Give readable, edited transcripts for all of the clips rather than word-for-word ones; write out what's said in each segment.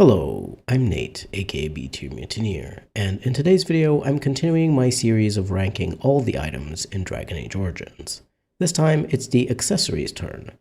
Hello, I'm Nate, aka B-Tier Mutineer, and in today's video, I'm continuing my series of ranking all the items in Dragon Age Origins. This time, it's the accessories turn.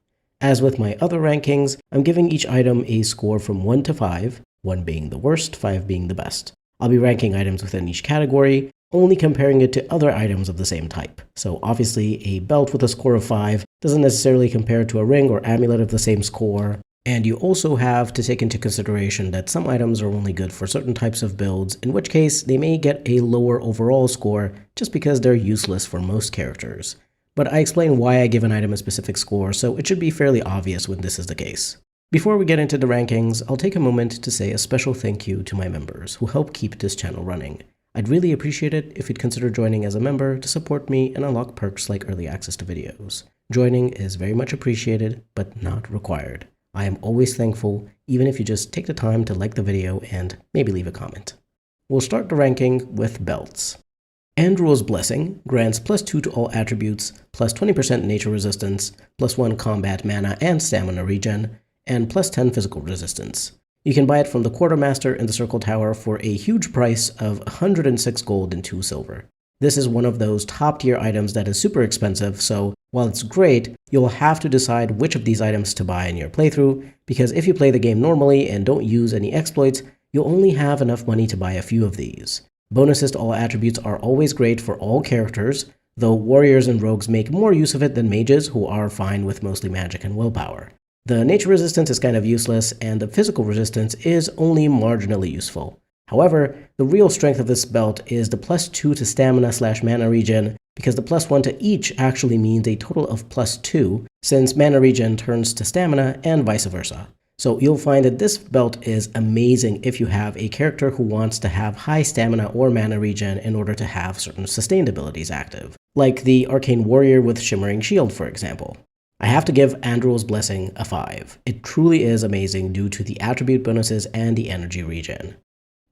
As with my other rankings, I'm giving each item a score from 1 to 5, 1 being the worst, 5 being the best. I'll be ranking items within each category, only comparing it to other items of the same type. So obviously, a belt with a score of 5 doesn't necessarily compare to a ring or amulet of the same score. And you also have to take into consideration that some items are only good for certain types of builds, in which case they may get a lower overall score just because they're useless for most characters. But I explain why I give an item a specific score, so it should be fairly obvious when this is the case. Before we get into the rankings, I'll take a moment to say a special thank you to my members who help keep this channel running. I'd really appreciate it if you'd consider joining as a member to support me and unlock perks like early access to videos. Joining is very much appreciated, but not required. I am always thankful, even if you just take the time to like the video and maybe leave a comment. We'll start the ranking with belts. Andrew's Blessing grants +2 to all attributes, +20% nature resistance, +1 combat mana and stamina regen, and +10 physical resistance. You can buy it from the Quartermaster in the Circle Tower for a huge price of 106 gold and 2 silver. This is one of those top-tier items that is super expensive, so while it's great, you'll have to decide which of these items to buy in your playthrough, because if you play the game normally and don't use any exploits, you'll only have enough money to buy a few of these. Bonuses to all attributes are always great for all characters, though warriors and rogues make more use of it than mages, who are fine with mostly magic and willpower. The nature resistance is kind of useless, and the physical resistance is only marginally useful. However, the real strength of this belt is the +2 to stamina/mana regen, because the +1 to each actually means a total of +2, since mana regen turns to stamina and vice versa. So you'll find that this belt is amazing if you have a character who wants to have high stamina or mana regen in order to have certain sustained abilities active, like the Arcane Warrior with Shimmering Shield, for example. I have to give Andrew's Blessing a 5. It truly is amazing due to the attribute bonuses and the energy regen.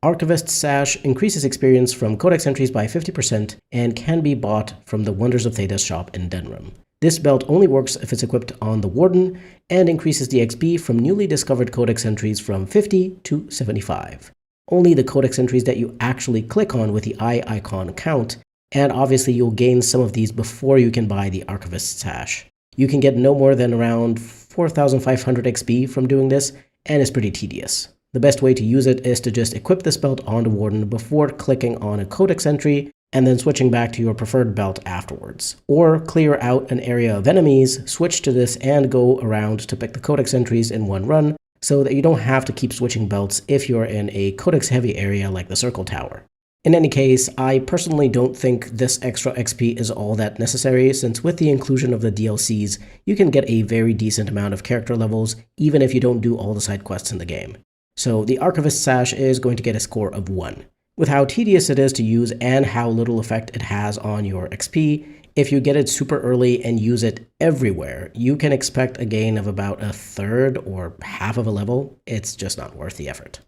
Archivist's Sash increases experience from Codex entries by 50% and can be bought from the Wonders of Thedas shop in Denram. This belt only works if it's equipped on the Warden and increases the XP from newly discovered Codex entries from 50 to 75. Only the Codex entries that you actually click on with the eye icon count, and obviously you'll gain some of these before you can buy the Archivist's Sash. You can get no more than around 4,500 XP from doing this, and it's pretty tedious. The best way to use it is to just equip this belt on the Warden before clicking on a Codex entry, and then switching back to your preferred belt afterwards. Or clear out an area of enemies, switch to this, and go around to pick the Codex entries in one run, so that you don't have to keep switching belts if you're in a Codex-heavy area like the Circle Tower. In any case, I personally don't think this extra XP is all that necessary, since with the inclusion of the DLCs, you can get a very decent amount of character levels, even if you don't do all the side quests in the game. So the Archivist Sash is going to get a score of 1. With how tedious it is to use and how little effect it has on your XP, if you get it super early and use it everywhere, you can expect a gain of about a third or half of a level. It's just not worth the effort.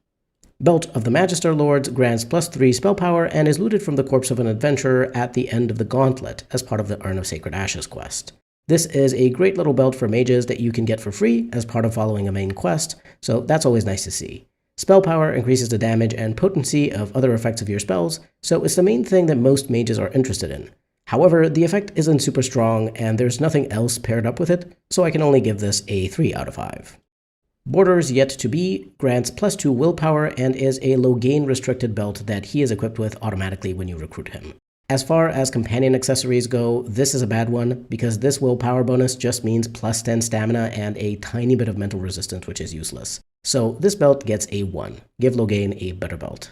Belt of the Magister Lords grants +3 spell power and is looted from the corpse of an adventurer at the end of the Gauntlet as part of the Urn of Sacred Ashes quest. This is a great little belt for mages that you can get for free as part of following a main quest, so that's always nice to see. Spell power increases the damage and potency of other effects of your spells, so it's the main thing that most mages are interested in. However, the effect isn't super strong and there's nothing else paired up with it, so I can only give this a 3 out of 5. Borders Yet to Be grants +2 willpower and is a low gain restricted belt that he is equipped with automatically when you recruit him. As far as companion accessories go, this is a bad one, because this willpower bonus just means +10 stamina and a tiny bit of mental resistance, which is useless. So this belt gets a 1. Give Loghain a better belt.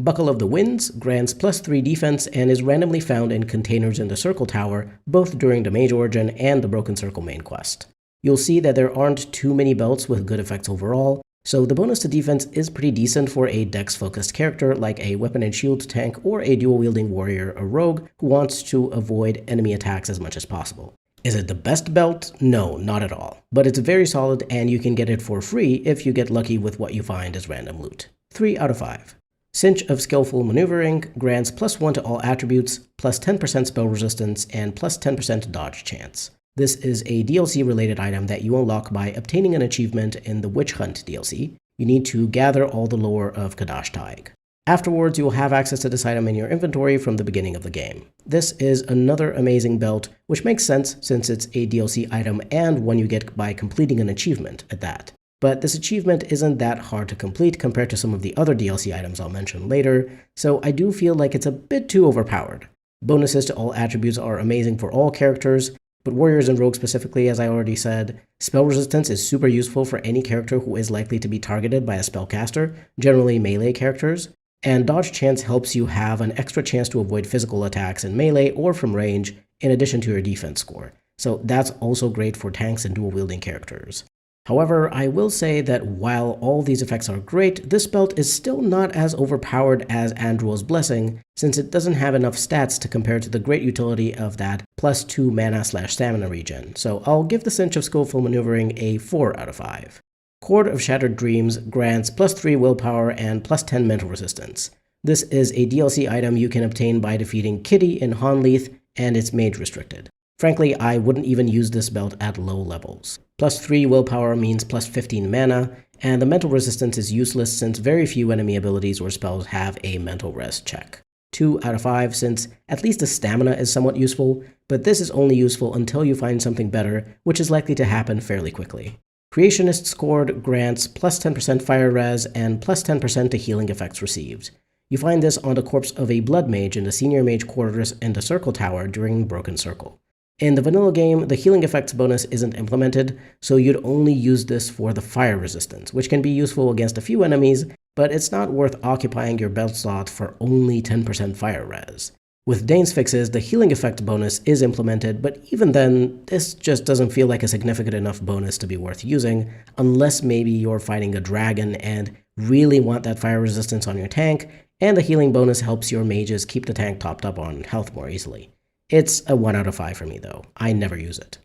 Buckle of the Winds grants +3 defense and is randomly found in containers in the Circle Tower, both during the Mage Origin and the Broken Circle main quest. You'll see that there aren't too many belts with good effects overall, so the bonus to defense is pretty decent for a dex-focused character like a weapon and shield tank or a dual-wielding warrior or rogue who wants to avoid enemy attacks as much as possible. Is it the best belt? No, not at all. But it's very solid and you can get it for free if you get lucky with what you find as random loot. 3 out of 5. Cinch of Skillful Maneuvering grants +1 to all attributes, +10% spell resistance, and +10% dodge chance. This is a DLC-related item that you unlock by obtaining an achievement in the Witch Hunt DLC. you need to gather all the lore of Kadash Taig. Afterwards, you will have access to this item in your inventory from the beginning of the game. This is another amazing belt, which makes sense since it's a DLC item and one you get by completing an achievement at that. But this achievement isn't that hard to complete compared to some of the other DLC items I'll mention later, so I do feel like it's a bit too overpowered. Bonuses to all attributes are amazing for all characters, but warriors and rogues specifically, as I already said. Spell resistance is super useful for any character who is likely to be targeted by a spellcaster, generally melee characters. And dodge chance helps you have an extra chance to avoid physical attacks in melee or from range, in addition to your defense score. So that's also great for tanks and dual-wielding characters. However, I will say that while all these effects are great, this belt is still not as overpowered as Andrew's Blessing, since it doesn't have enough stats to compare to the great utility of that +2 mana/stamina regen, so I'll give the Cinch of Skillful Maneuvering a 4 out of 5. Chord of Shattered Dreams grants +3 willpower and +10 mental resistance. This is a DLC item you can obtain by defeating Kitty in Honleith, and it's mage restricted. Frankly, I wouldn't even use this belt at low levels. +3 willpower means +15 mana, and the mental resistance is useless since very few enemy abilities or spells have a mental res check. 2 out of 5 since at least the stamina is somewhat useful, but this is only useful until you find something better, which is likely to happen fairly quickly. Creationist's Chord grants +10% fire res and +10% to healing effects received. You find this on the corpse of a blood mage in the senior mage quarters in the Circle Tower during Broken Circle. In the vanilla game, the healing effects bonus isn't implemented, so you'd only use this for the fire resistance, which can be useful against a few enemies, but it's not worth occupying your belt slot for only 10% fire res. With Dane's Fixes, the healing effect bonus is implemented, but even then, this just doesn't feel like a significant enough bonus to be worth using, unless maybe you're fighting a dragon and really want that fire resistance on your tank, and the healing bonus helps your mages keep the tank topped up on health more easily. It's a 1 out of 5 for me though, I never use it.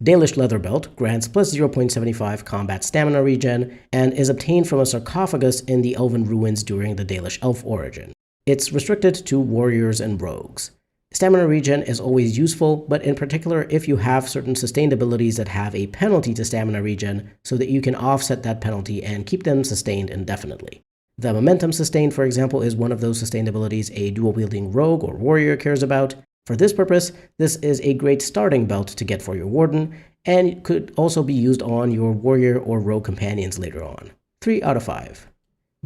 Dalish Leather Belt grants +0.75 combat stamina regen, and is obtained from a sarcophagus in the Elven Ruins during the Dalish Elf origin. It's restricted to warriors and rogues. Stamina regen is always useful, but in particular if you have certain sustained abilities that have a penalty to stamina regen, so that you can offset that penalty and keep them sustained indefinitely. The Momentum Sustain, for example, is one of those sustained abilities a dual-wielding rogue or warrior cares about. For this purpose, this is a great starting belt to get for your warden, and could also be used on your warrior or rogue companions later on. 3 out of 5.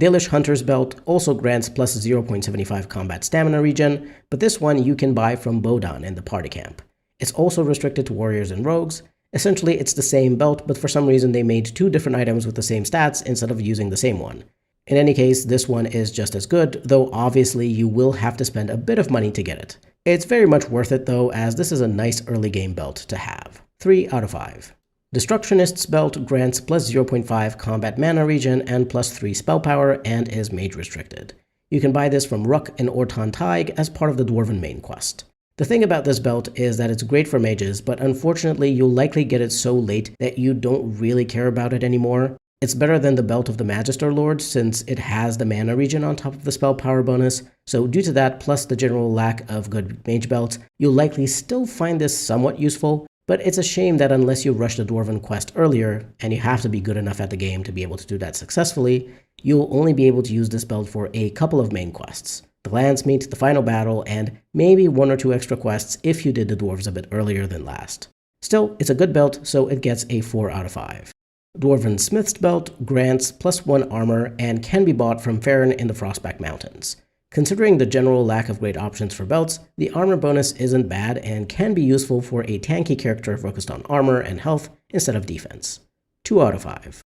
Dalish Hunter's Belt also grants +0.75 combat stamina regen, but this one you can buy from Bodan in the party camp. It's also restricted to warriors and rogues. Essentially, it's the same belt, but for some reason they made 2 different items with the same stats instead of using the same one. In any case, this one is just as good, though obviously you will have to spend a bit of money to get it. It's very much worth it though, as this is a nice early game belt to have. 3 out of 5. Destructionist's Belt grants +0.5 combat mana regen and +3 spell power, and is mage restricted. You can buy this from Ruck and Orton Taig as part of the Dwarven main quest. The thing about this belt is that it's great for mages, but unfortunately you'll likely get it so late that you don't really care about it anymore. It's better than the Belt of the Magister Lord since it has the mana regen on top of the spell power bonus, so due to that plus the general lack of good mage belts, you'll likely still find this somewhat useful, but it's a shame that unless you rush the Dwarven quest earlier, and you have to be good enough at the game to be able to do that successfully, you'll only be able to use this belt for a couple of main quests. The Landsmeet, the final battle, and maybe 1 or 2 extra quests if you did the dwarves a bit earlier than last. Still, it's a good belt, so it gets a 4 out of 5. Dwarven Smith's Belt grants +1 armor and can be bought from Farron in the Frostback Mountains. Considering the general lack of great options for belts, the armor bonus isn't bad and can be useful for a tanky character focused on armor and health instead of defense. 2 out of 5.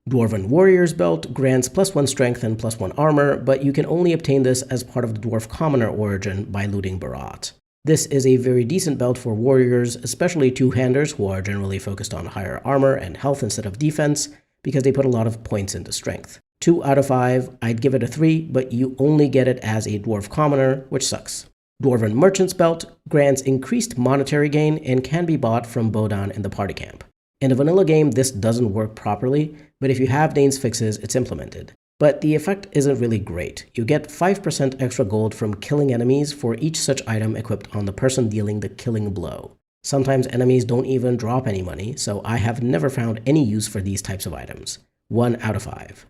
Dwarven Warrior's Belt grants +1 strength and +1 armor, but you can only obtain this as part of the Dwarf Commoner origin by looting Barat. This is a very decent belt for warriors, especially two-handers who are generally focused on higher armor and health instead of defense, because they put a lot of points into strength. 2 out of 5, I'd give it a 3, but you only get it as a Dwarf Commoner, which sucks. Dwarven Merchant's Belt grants increased monetary gain and can be bought from Bodan in the party camp. In a vanilla game, this doesn't work properly, but if you have Dane's Fixes, it's implemented. But the effect isn't really great. You get 5% extra gold from killing enemies for each such item equipped on the person dealing the killing blow. Sometimes enemies don't even drop any money, so I have never found any use for these types of items. 1 out of 5.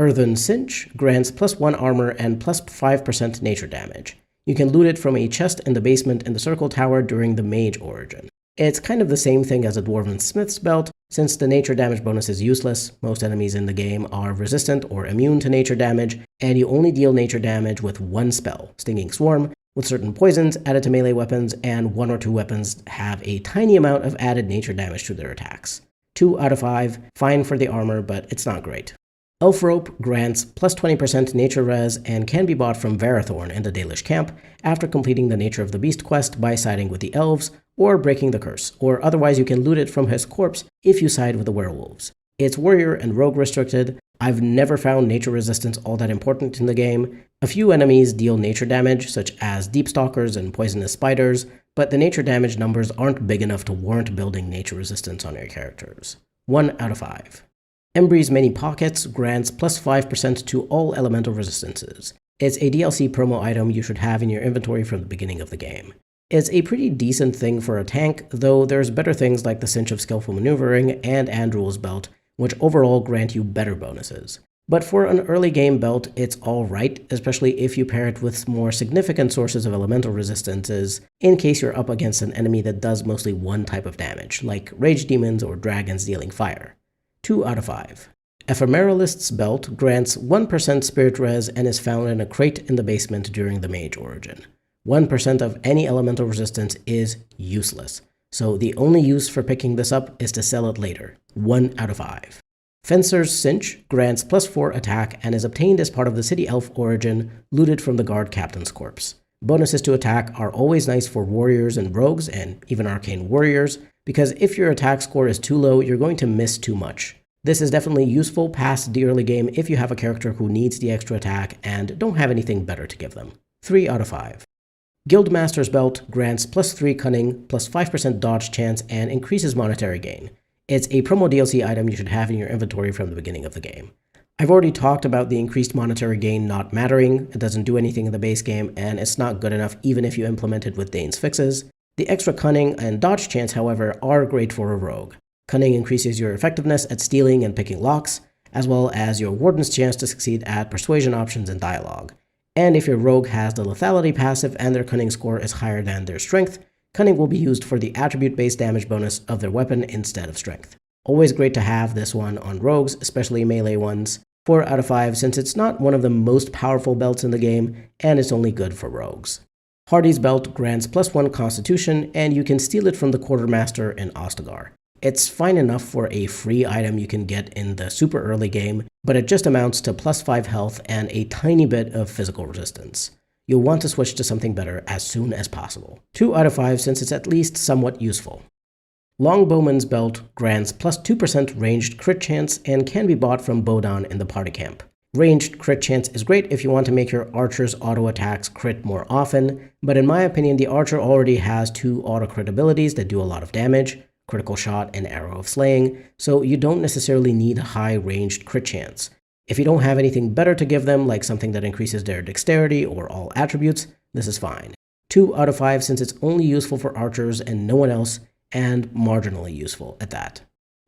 Earthen Cinch grants +1 armor and +5% nature damage. You can loot it from a chest in the basement in the Circle Tower during the Mage origin. It's kind of the same thing as a Dwarven Smith's belt, since the nature damage bonus is useless. Most enemies in the game are resistant or immune to nature damage, and you only deal nature damage with one spell, Stinging Swarm, with certain poisons added to melee weapons, and 1 or 2 weapons have a tiny amount of added nature damage to their attacks. 2 out of 5, fine for the armor, but it's not great. Elf Rope grants +20% nature res and can be bought from Varathorn in the Dalish camp after completing the Nature of the Beast quest by siding with the elves or breaking the curse, or otherwise you can loot it from his corpse if you side with the werewolves. It's warrior and rogue restricted. I've never found nature resistance all that important in the game. A few enemies deal nature damage, such as deep stalkers and poisonous spiders, but the nature damage numbers aren't big enough to warrant building nature resistance on your characters. 1 out of 5. Embree's Many Pockets grants +5% to all elemental resistances. It's a DLC promo item you should have in your inventory from the beginning of the game. It's a pretty decent thing for a tank, though there's better things like the Cinch of Skillful Maneuvering and Andrew's Belt, which overall grant you better bonuses. But for an early game belt, it's alright, especially if you pair it with more significant sources of elemental resistances, in case you're up against an enemy that does mostly one type of damage, like Rage Demons or Dragons dealing fire. 2 out of 5. Ephemeralist's Belt grants 1% spirit res and is found in a crate in the basement during the Mage origin. 1% of any elemental resistance is useless, so the only use for picking this up is to sell it later. 1 out of 5. Fencer's Cinch grants +4 attack and is obtained as part of the City Elf origin, looted from the Guard Captain's corpse. Bonuses to attack are always nice for warriors and rogues, and even arcane warriors, because if your attack score is too low, you're going to miss too much. This is definitely useful past the early game if you have a character who needs the extra attack and don't have anything better to give them. 3 out of 5. Guildmaster's Belt grants +3 cunning, +5% dodge chance, and increases monetary gain. It's a promo DLC item you should have in your inventory from the beginning of the game. I've already talked about the increased monetary gain not mattering. It doesn't do anything in the base game, and it's not good enough even if you implement it with Dane's fixes. The extra cunning and dodge chance, however, are great for a rogue. Cunning increases your effectiveness at stealing and picking locks, as well as your warden's chance to succeed at persuasion options and dialogue. And if your rogue has the lethality passive and their cunning score is higher than their strength, cunning will be used for the attribute-based damage bonus of their weapon instead of strength. Always great to have this one on rogues, especially melee ones. 4 out of 5 since it's not one of the most powerful belts in the game, and it's only good for rogues. Hardy's Belt grants +1 Constitution, and you can steal it from the Quartermaster in Ostagar. It's fine enough for a free item you can get in the super early game, but it just amounts to +5 health and a tiny bit of physical resistance. You'll want to switch to something better as soon as possible. 2 out of 5 since it's at least somewhat useful. Longbowman's Belt grants +2% ranged crit chance and can be bought from Bodan in the party camp. Ranged crit chance is great if you want to make your archer's auto attacks crit more often, but in my opinion the archer already has 2 auto crit abilities that do a lot of damage, Critical Shot and Arrow of Slaying, so you don't necessarily need a high ranged crit chance. If you don't have anything better to give them, like something that increases their dexterity or all attributes, this is fine. 2 out of 5 since it's only useful for archers and no one else, and marginally useful at that.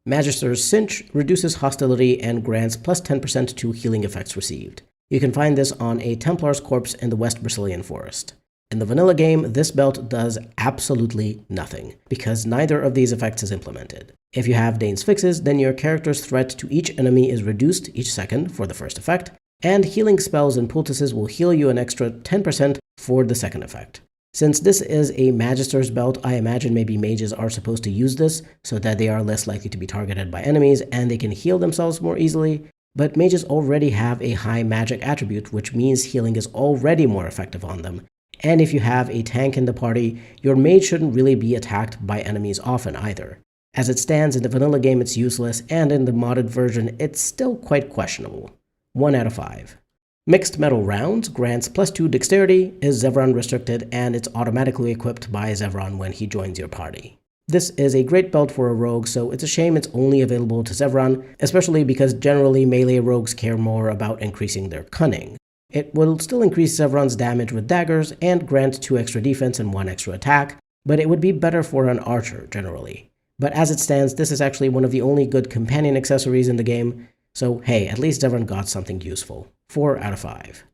Magister's Cinch reduces hostility and grants +10% to healing effects received. You can find this on a Templar's corpse in the West Brazilian forest. In the vanilla game, this belt does absolutely nothing, because neither of these effects is implemented. If you have Dane's fixes, then your character's threat to each enemy is reduced each second for the first effect, and healing spells and poultices will heal you an extra 10% for the second effect. Since this is a Magister's Belt, I imagine maybe mages are supposed to use this so that they are less likely to be targeted by enemies and they can heal themselves more easily, but mages already have a high magic attribute, which means healing is already more effective on them. And if you have a tank in the party, your mage shouldn't really be attacked by enemies often either. As it stands in the vanilla game it's useless, and in the modded version it's still quite questionable. 1 out of 5. Mixed Metal Rounds grants +2 Dexterity, is Zevran restricted, and it's automatically equipped by Zevran when he joins your party. This is a great belt for a rogue, so it's a shame it's only available to Zevran, especially because generally melee rogues care more about increasing their cunning. It will still increase Zevran's damage with daggers and grant 2 extra defense and 1 extra attack, but it would be better for an archer generally. But as it stands, this is actually one of the only good companion accessories in the game, So hey, at least Devon got something useful. 4 out of 5.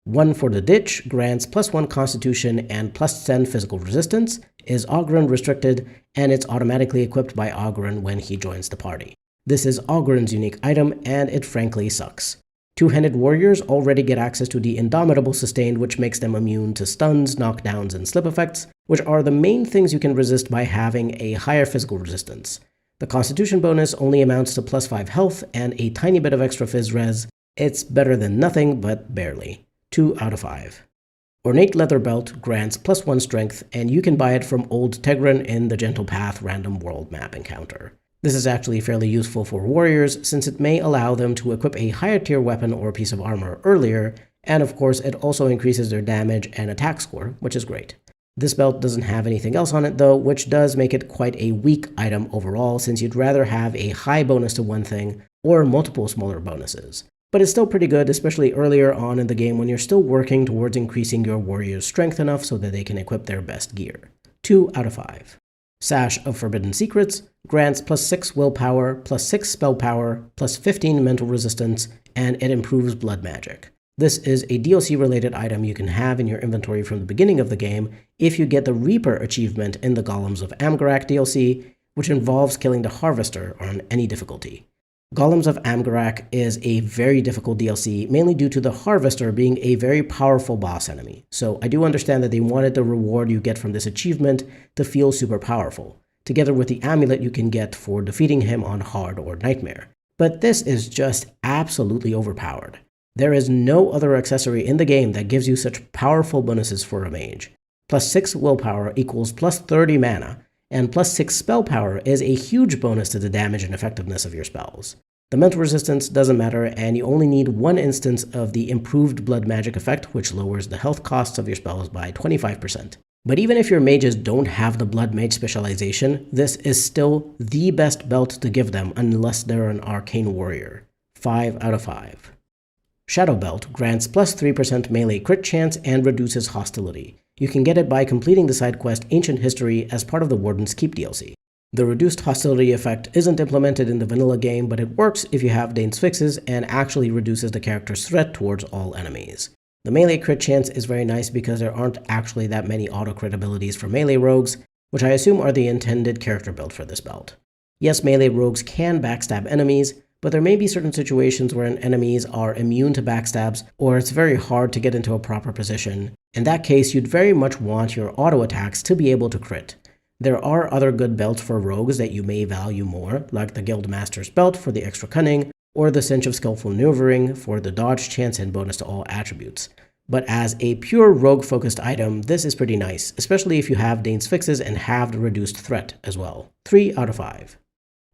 1 for the Ditch grants +1 Constitution and +10 Physical Resistance, is Oghren restricted, and it's automatically equipped by Oghren when he joins the party. This is Oghren's unique item, and it frankly sucks. Two-handed warriors already get access to the Indomitable Sustained, which makes them immune to stuns, knockdowns, and slip effects, which are the main things you can resist by having a higher physical resistance. The Constitution bonus only amounts to +5 health and a tiny bit of extra phys res. It's better than nothing, but barely. 2 out of 5. Ornate Leather Belt grants +1 strength, and you can buy it from Old Tegrin in the Gentle Path random world map encounter. This is actually fairly useful for warriors, since it may allow them to equip a higher tier weapon or piece of armor earlier, and of course it also increases their damage and attack score, which is great. This belt doesn't have anything else on it though, which does make it quite a weak item overall, since you'd rather have a high bonus to one thing or multiple smaller bonuses. But it's still pretty good, especially earlier on in the game when you're still working towards increasing your warrior's strength enough so that they can equip their best gear. 2 out of 5. Sash of Forbidden Secrets grants +6 willpower, +6 spell power, +15 mental resistance, and it improves blood magic. This is a DLC-related item you can have in your inventory from the beginning of the game if you get the Reaper achievement in the Golems of Amgarak DLC, which involves killing the Harvester on any difficulty. Golems of Amgarak is a very difficult DLC, mainly due to the Harvester being a very powerful boss enemy, so I do understand that they wanted the reward you get from this achievement to feel super powerful, together with the amulet you can get for defeating him on Hard or Nightmare. But this is just absolutely overpowered. There is no other accessory in the game that gives you such powerful bonuses for a mage. +6 willpower equals +30 mana, and +6 spell power is a huge bonus to the damage and effectiveness of your spells. The mental resistance doesn't matter, and you only need one instance of the improved blood magic effect, which lowers the health costs of your spells by 25%. But even if your mages don't have the blood mage specialization, this is still the best belt to give them unless they're an arcane warrior. 5 out of 5. Shadow Belt grants +3% melee crit chance and reduces hostility. You can get it by completing the side quest Ancient History as part of the Warden's Keep DLC. The reduced hostility effect isn't implemented in the vanilla game, but it works if you have Dane's Fixes and actually reduces the character's threat towards all enemies. The melee crit chance is very nice because there aren't actually that many auto-crit abilities for melee rogues, which I assume are the intended character build for this belt. Yes, melee rogues can backstab enemies, but there may be certain situations where enemies are immune to backstabs, or it's very hard to get into a proper position. In that case, you'd very much want your auto attacks to be able to crit. There are other good belts for rogues that you may value more, like the Guildmaster's belt for the extra cunning, or the Cinch of Skillful Maneuvering for the dodge chance and bonus to all attributes. But as a pure rogue-focused item, this is pretty nice, especially if you have Dane's Fixes and have the reduced threat as well. 3 out of 5.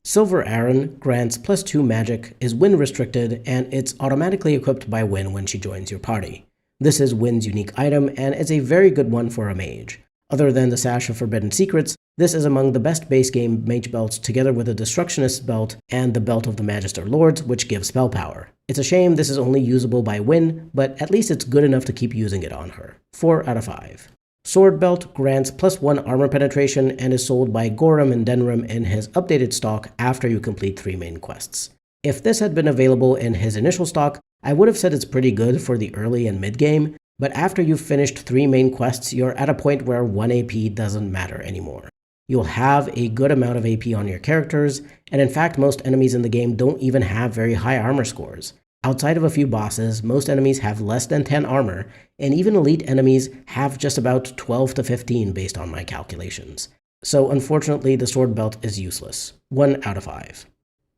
Silver Arran grants +2 magic, is Wynn restricted, and it's automatically equipped by Wynn when she joins your party. This is Wynn's unique item, and it's a very good one for a mage. Other than the Sash of Forbidden Secrets, this is among the best base game mage belts together with the Destructionist belt and the Belt of the Magister Lords, which gives spell power. It's a shame this is only usable by Wynn, but at least it's good enough to keep using it on her. 4 out of 5. Sword Belt grants +1 armor penetration and is sold by Gorham and Denram in his updated stock after you complete 3 main quests. If this had been available in his initial stock, I would have said it's pretty good for the early and mid-game, but after you've finished 3 main quests, you're at a point where 1 AP doesn't matter anymore. You'll have a good amount of AP on your characters, and in fact most enemies in the game don't even have very high armor scores. Outside of a few bosses, most enemies have less than 10 armor, and even elite enemies have just about 12 to 15 based on my calculations. So unfortunately, the sword belt is useless. 1 out of 5.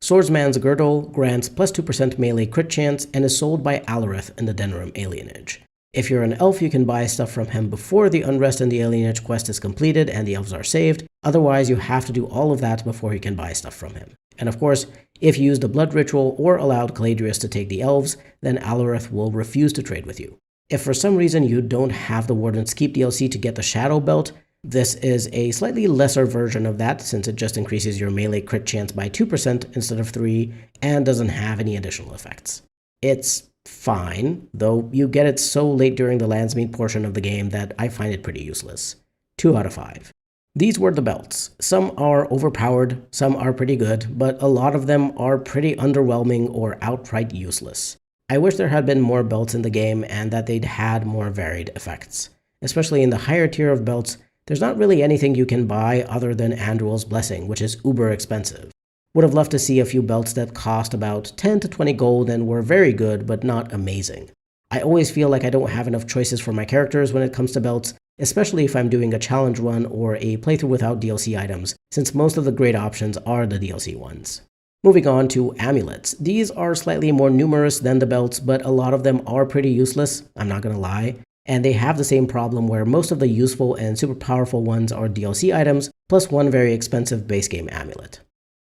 Swordsman's Girdle grants +2% melee crit chance and is sold by Alarith in the Denram Alienage. If you're an elf, you can buy stuff from him before the Unrest in the Alienage quest is completed and the elves are saved. Otherwise, you have to do all of that before you can buy stuff from him. And of course, if you used a blood ritual or allowed Caladrius to take the elves, then Alarith will refuse to trade with you. If for some reason you don't have the Warden's Keep DLC to get the Shadow Belt, this is a slightly lesser version of that since it just increases your melee crit chance by 2% instead of 3 and doesn't have any additional effects. It's fine, though you get it so late during the Landsmeet portion of the game that I find it pretty useless. 2 out of 5. These were the belts. Some are overpowered, some are pretty good, but a lot of them are pretty underwhelming or outright useless. I wish there had been more belts in the game and that they'd had more varied effects. Especially in the higher tier of belts, there's not really anything you can buy other than Anduril's Blessing, which is uber expensive. Would have loved to see a few belts that cost about 10 to 20 gold and were very good, but not amazing. I always feel like I don't have enough choices for my characters when it comes to belts, especially if I'm doing a challenge run or a playthrough without DLC items, since most of the great options are the DLC ones. Moving on to amulets. These are slightly more numerous than the belts, but a lot of them are pretty useless, I'm not gonna lie. And they have the same problem where most of the useful and super powerful ones are DLC items, plus one very expensive base game amulet.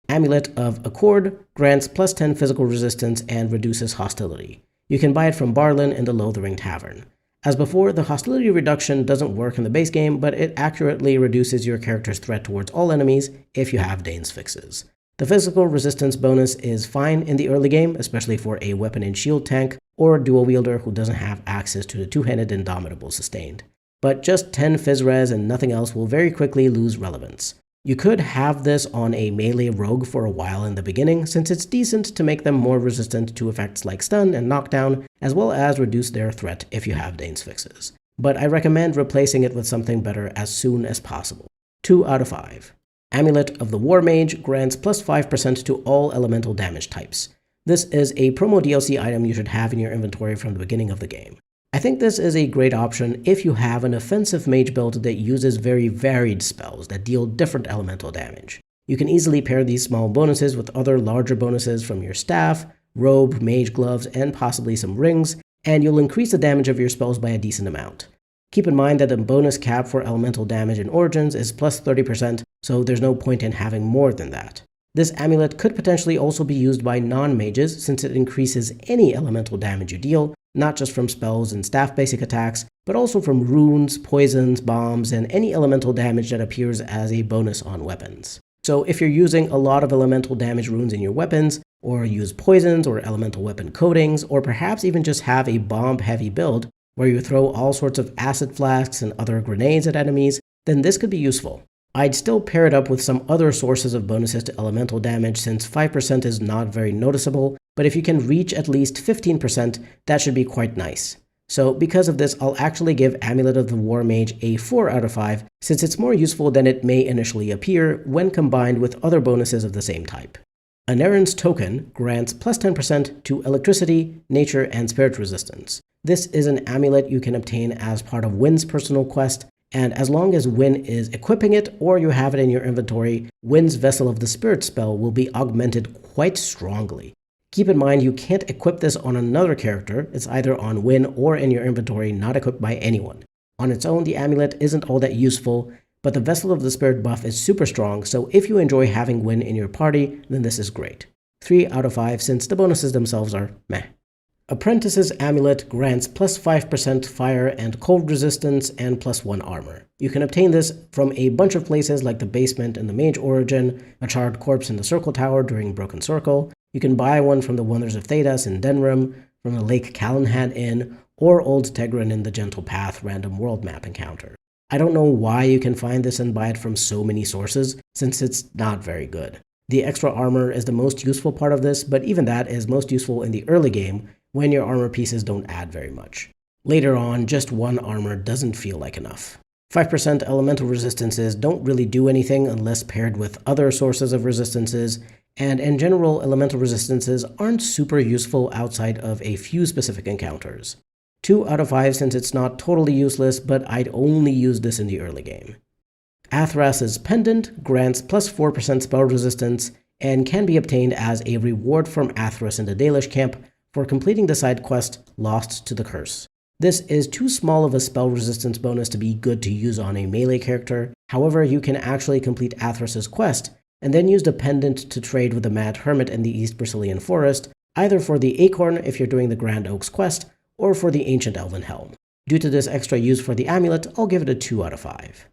Amulet of Accord grants plus 10 physical resistance and reduces hostility. You can buy it from Barlin in the Lothering Tavern. As before, the hostility reduction doesn't work in the base game, but it accurately reduces your character's threat towards all enemies if you have Dane's fixes. The physical resistance bonus is fine in the early game, especially for a weapon and shield tank or dual wielder who doesn't have access to the two-handed Indomitable sustained. But just 10 phys res and nothing else will very quickly lose relevance. You could have this on a melee rogue for a while in the beginning, since it's decent to make them more resistant to effects like stun and knockdown, as well as reduce their threat if you have Dane's fixes. But I recommend replacing it with something better as soon as possible. 2 out of 5. Amulet of the War Mage grants plus 5% to all elemental damage types. This is a promo DLC item you should have in your inventory from the beginning of the game. I think this is a great option if you have an offensive mage build that uses very varied spells that deal different elemental damage. You can easily pair these small bonuses with other larger bonuses from your staff, robe, mage gloves, and possibly some rings, and you'll increase the damage of your spells by a decent amount. Keep in mind that the bonus cap for elemental damage in Origins is plus 30%, so there's no point in having more than that. This amulet could potentially also be used by non-mages since it increases any elemental damage you deal, not just from spells and staff basic attacks, but also from runes, poisons, bombs, and any elemental damage that appears as a bonus on weapons. So if you're using a lot of elemental damage runes in your weapons, or use poisons or elemental weapon coatings, or perhaps even just have a bomb-heavy build where you throw all sorts of acid flasks and other grenades at enemies, then this could be useful. I'd still pair it up with some other sources of bonuses to elemental damage since 5% is not very noticeable, but if you can reach at least 15%, that should be quite nice. So because of this, I'll actually give Amulet of the War Mage a 4 out of 5 since it's more useful than it may initially appear when combined with other bonuses of the same type. Anarin's Token grants plus 10% to electricity, nature, and spirit resistance. This is an amulet you can obtain as part of Wynn's personal quest, and as long as Wynn is equipping it or you have it in your inventory, Wynn's Vessel of the Spirit spell will be augmented quite strongly. Keep in mind you can't equip this on another character, it's either on Wynn or in your inventory, not equipped by anyone. On its own, the amulet isn't all that useful, but the Vessel of the Spirit buff is super strong, so if you enjoy having Wynn in your party, then this is great. 3 out of 5 since the bonuses themselves are meh. Apprentice's Amulet grants plus 5% fire and cold resistance and plus 1 armor. You can obtain this from a bunch of places like the basement in the Mage Origin, a charred corpse in the Circle Tower during Broken Circle. You can buy one from the Wonders of Thedas in Denrim, from the Lake Callanhead Inn, or Old Tegrin in the Gentle Path random world map encounter. I don't know why you can find this and buy it from so many sources, since it's not very good. The extra armor is the most useful part of this, but even that is most useful in the early game, when your armor pieces don't add very much. Later on, just 1 armor doesn't feel like enough. 5% elemental resistances don't really do anything unless paired with other sources of resistances, and in general, elemental resistances aren't super useful outside of a few specific encounters. 2 out of 5 since it's not totally useless, but I'd only use this in the early game. Athras's Pendant grants plus 4% spell resistance and can be obtained as a reward from Athras in the Dalish camp for completing the side quest Lost to the Curse. This is too small of a spell resistance bonus to be good to use on a melee character. However, you can actually complete Athras's quest and then use the pendant to trade with the Mad Hermit in the East Brazilian Forest, either for the Acorn if you're doing the Grand Oaks quest, or for the Ancient Elven Helm. Due to this extra use for the amulet, I'll give it a 2 out of 5.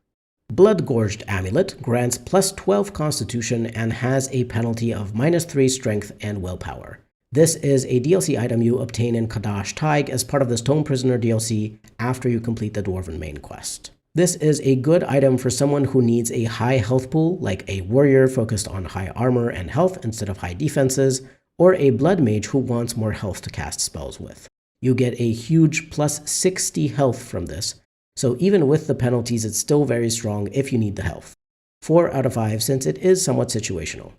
Blood-Gorged Amulet grants plus 12 Constitution and has a penalty of minus 3 Strength and Willpower. This is a DLC item you obtain in Kadash Taig as part of the Stone Prisoner DLC after you complete the Dwarven main quest. This is a good item for someone who needs a high health pool, like a warrior focused on high armor and health instead of high defenses, or a blood mage who wants more health to cast spells with. You get a huge plus 60 health from this, so even with the penalties it's still very strong if you need the health. 4 out of 5 since it is somewhat situational.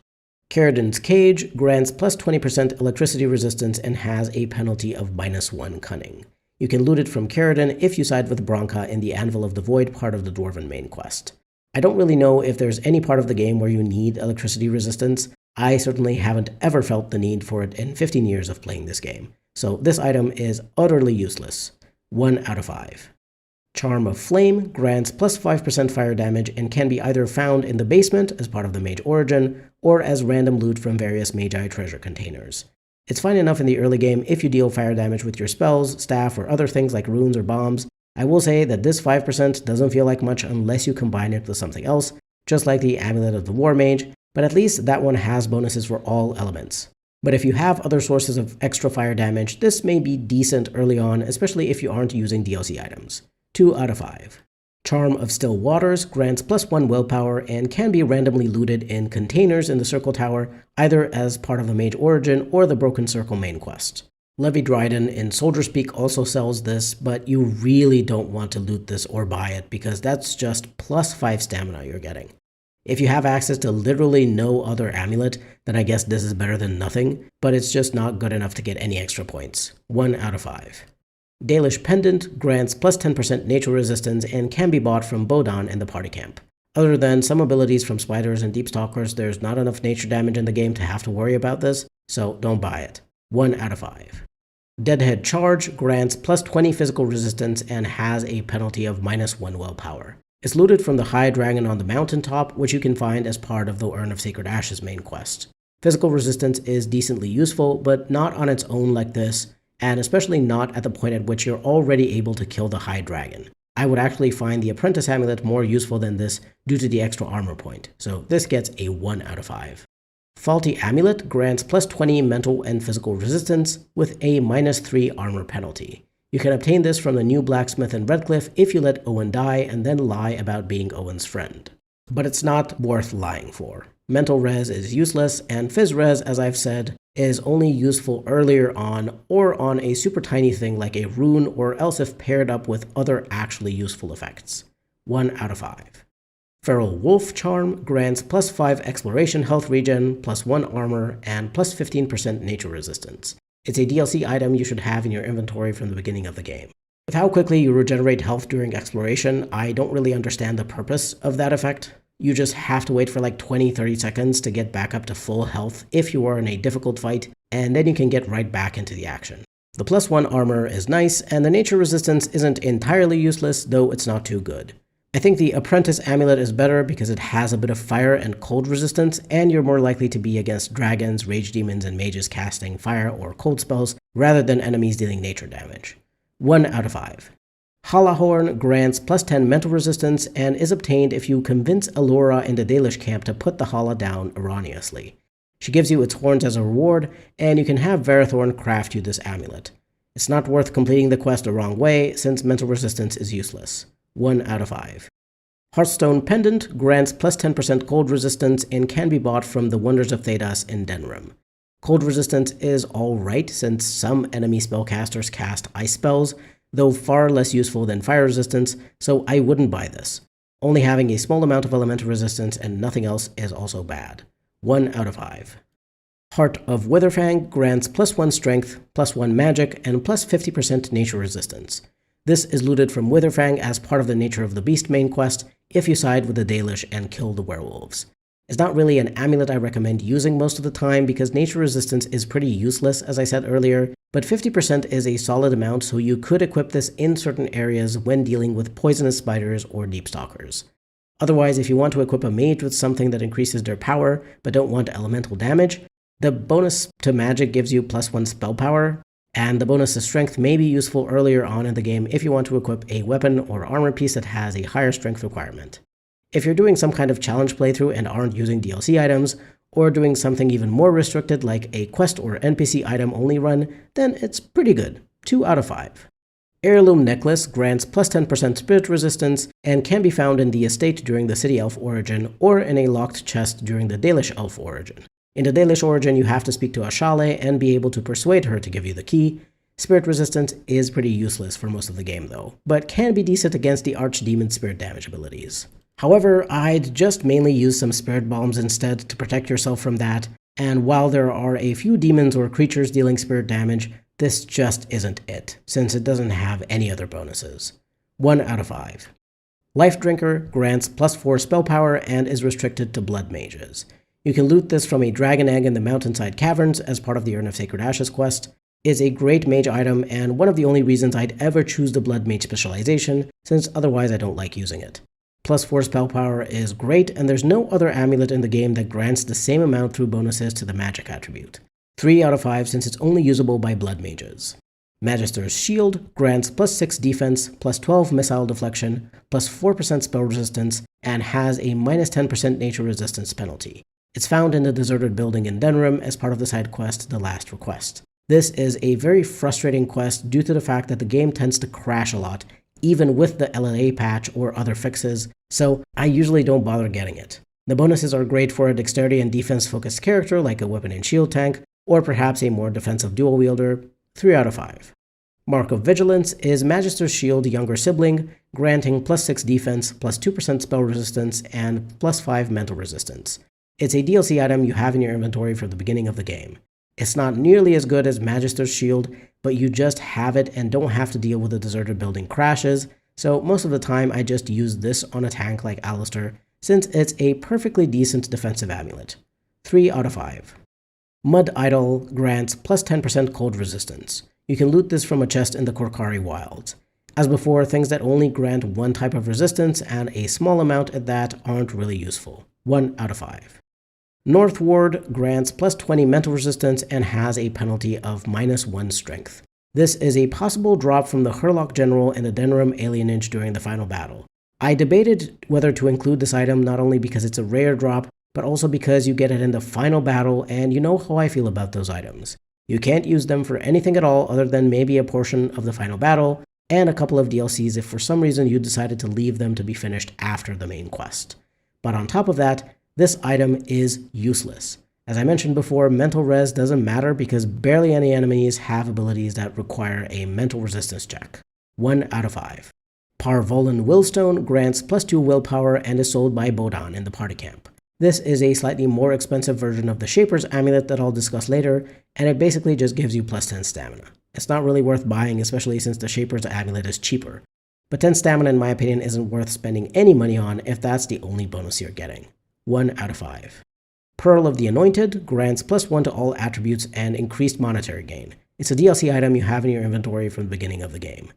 Caridin's Cage grants plus 20% electricity resistance and has a penalty of -1 cunning. You can loot it from Caridin if you side with Bronca in the Anvil of the Void part of the Dwarven main quest. I don't really know if there's any part of the game where you need electricity resistance. I certainly haven't ever felt the need for it in 15 years of playing this game, so this item is utterly useless. 1 out of 5. Charm of Flame grants plus 5% fire damage and can be either found in the basement as part of the Mage Origin, or as random loot from various Magi treasure containers. It's fine enough in the early game if you deal fire damage with your spells, staff, or other things like runes or bombs. I will say that this 5% doesn't feel like much unless you combine it with something else, just like the Amulet of the War Mage, but at least that one has bonuses for all elements. But if you have other sources of extra fire damage, this may be decent early on, especially if you aren't using DLC items. 2 out of 5. Charm of Still Waters grants plus 1 willpower and can be randomly looted in containers in the Circle Tower, either as part of the Mage Origin or the Broken Circle main quest. Levy Dryden in Soldier Speak also sells this, but you really don't want to loot this or buy it because that's just plus 5 stamina you're getting. If you have access to literally no other amulet, then I guess this is better than nothing, but it's just not good enough to get any extra points. 1 out of 5. Dalish Pendant grants plus 10% nature resistance and can be bought from Bodan in the party camp. Other than some abilities from spiders and deepstalkers, there's not enough nature damage in the game to have to worry about this, so don't buy it. 1 out of 5. Deadhead Charge grants plus 20 physical resistance and has a penalty of -1 willpower. It's looted from the High Dragon on the mountaintop, which you can find as part of the Urn of Sacred Ashes main quest. Physical resistance is decently useful, but not on its own like this, and especially not at the point at which you're already able to kill the High Dragon. I would actually find the Apprentice Amulet more useful than this due to the extra armor point, so this gets a 1 out of 5. Faulty Amulet grants plus 20 mental and physical resistance with a -3 armor penalty. You can obtain this from the new blacksmith in Redcliffe if you let Owen die and then lie about being Owen's friend. But it's not worth lying for. Mental res is useless, and phys res, as I've said, is only useful earlier on or on a super tiny thing like a rune, or else if paired up with other actually useful effects. 1 out of 5. Feral Wolf Charm grants plus 5 exploration health regen, plus 1 armor, and plus 15% nature resistance. It's a DLC item you should have in your inventory from the beginning of the game. With how quickly you regenerate health during exploration, I don't really understand the purpose of that effect. You just have to wait for like 20-30 seconds to get back up to full health if you are in a difficult fight, and then you can get right back into the action. The plus 1 armor is nice, and the nature resistance isn't entirely useless, though it's not too good. I think the Apprentice Amulet is better because it has a bit of fire and cold resistance, and you're more likely to be against dragons, rage demons, and mages casting fire or cold spells, rather than enemies dealing nature damage. 1 out of 5. Hollahorn grants plus 10 mental resistance and is obtained if you convince Allura in the Dalish camp to put the Hala down erroneously. She gives you its horns as a reward, and you can have Verathorn craft you this amulet. It's not worth completing the quest the wrong way, since mental resistance is useless. 1 out of 5. Hearthstone Pendant grants plus 10% cold resistance and can be bought from the Wonders of Thedas in Denrim. Cold resistance is alright since some enemy spellcasters cast ice spells, though far less useful than fire resistance, so I wouldn't buy this. Only having a small amount of elemental resistance and nothing else is also bad. 1 out of 5. Heart of Witherfang grants plus 1 strength, plus 1 magic, and plus 50% nature resistance. This is looted from Witherfang as part of the Nature of the Beast main quest if you side with the Dalish and kill the werewolves. It's not really an amulet I recommend using most of the time because nature resistance is pretty useless, as I said earlier, but 50% is a solid amount, so you could equip this in certain areas when dealing with poisonous spiders or deepstalkers. Otherwise, if you want to equip a mage with something that increases their power but don't want elemental damage, the bonus to magic gives you plus 1 spell power, and the bonus to strength may be useful earlier on in the game if you want to equip a weapon or armor piece that has a higher strength requirement. If you're doing some kind of challenge playthrough and aren't using DLC items, or doing something even more restricted like a quest or NPC item only run, then it's pretty good. 2 out of 5. Heirloom Necklace grants plus 10% spirit resistance and can be found in the estate during the City Elf origin or in a locked chest during the Dalish Elf origin. In the Dalish origin, you have to speak to Ashale and be able to persuade her to give you the key. Spirit resistance is pretty useless for most of the game though, but can be decent against the Archdemon spirit damage abilities. However, I'd just mainly use some spirit bombs instead to protect yourself from that, and while there are a few demons or creatures dealing spirit damage, this just isn't it, since it doesn't have any other bonuses. 1 out of 5. Life Drinker grants plus 4 spell power and is restricted to blood mages. You can loot this from a dragon egg in the Mountainside Caverns as part of the Urn of Sacred Ashes quest. It's a great mage item and one of the only reasons I'd ever choose the blood mage specialization, since otherwise I don't like using it. Plus 4 spell power is great, and there's no other amulet in the game that grants the same amount through bonuses to the magic attribute. 3 out of 5 since it's only usable by blood mages. Magister's Shield grants plus 6 defense, plus 12 missile deflection, plus 4% spell resistance, and has a minus 10% nature resistance penalty. It's found in the deserted building in Denrim as part of the side quest The Last Request. This is a very frustrating quest due to the fact that the game tends to crash a lot, even with the LLA patch or other fixes, so I usually don't bother getting it. The bonuses are great for a dexterity and defense focused character like a weapon and shield tank, or perhaps a more defensive dual wielder. 3 out of 5. Mark of Vigilance is Magister's Shield younger sibling, granting plus 6 defense, plus 2% spell resistance, and plus 5 mental resistance. It's a DLC item you have in your inventory from the beginning of the game. It's not nearly as good as Magister's Shield, but you just have it and don't have to deal with the deserted building crashes, so most of the time I just use this on a tank like Alistair, since it's a perfectly decent defensive amulet. 3 out of 5. Mud Idol grants plus 10% cold resistance. You can loot this from a chest in the Korkari Wilds. As before, things that only grant one type of resistance and a small amount at that aren't really useful. 1 out of 5. North Ward grants plus 20 mental resistance and has a penalty of minus 1 strength. This is a possible drop from the Hurlock General in the Denrim alienage during the final battle. I debated whether to include this item not only because it's a rare drop, but also because you get it in the final battle, and you know how I feel about those items. You can't use them for anything at all other than maybe a portion of the final battle, and a couple of DLCs if for some reason you decided to leave them to be finished after the main quest. But on top of that, this item is useless. As I mentioned before, mental res doesn't matter because barely any enemies have abilities that require a mental resistance check. 1 out of 5. Parvolan Willstone grants plus 2 willpower and is sold by Bodan in the party camp. This is a slightly more expensive version of the Shaper's Amulet that I'll discuss later, and it basically just gives you plus 10 stamina. It's not really worth buying, especially since the Shaper's Amulet is cheaper. But 10 stamina in my opinion isn't worth spending any money on if that's the only bonus you're getting. 1 out of 5. Pearl of the Anointed grants plus 1 to all attributes and increased monetary gain. It's a DLC item you have in your inventory from the beginning of the game.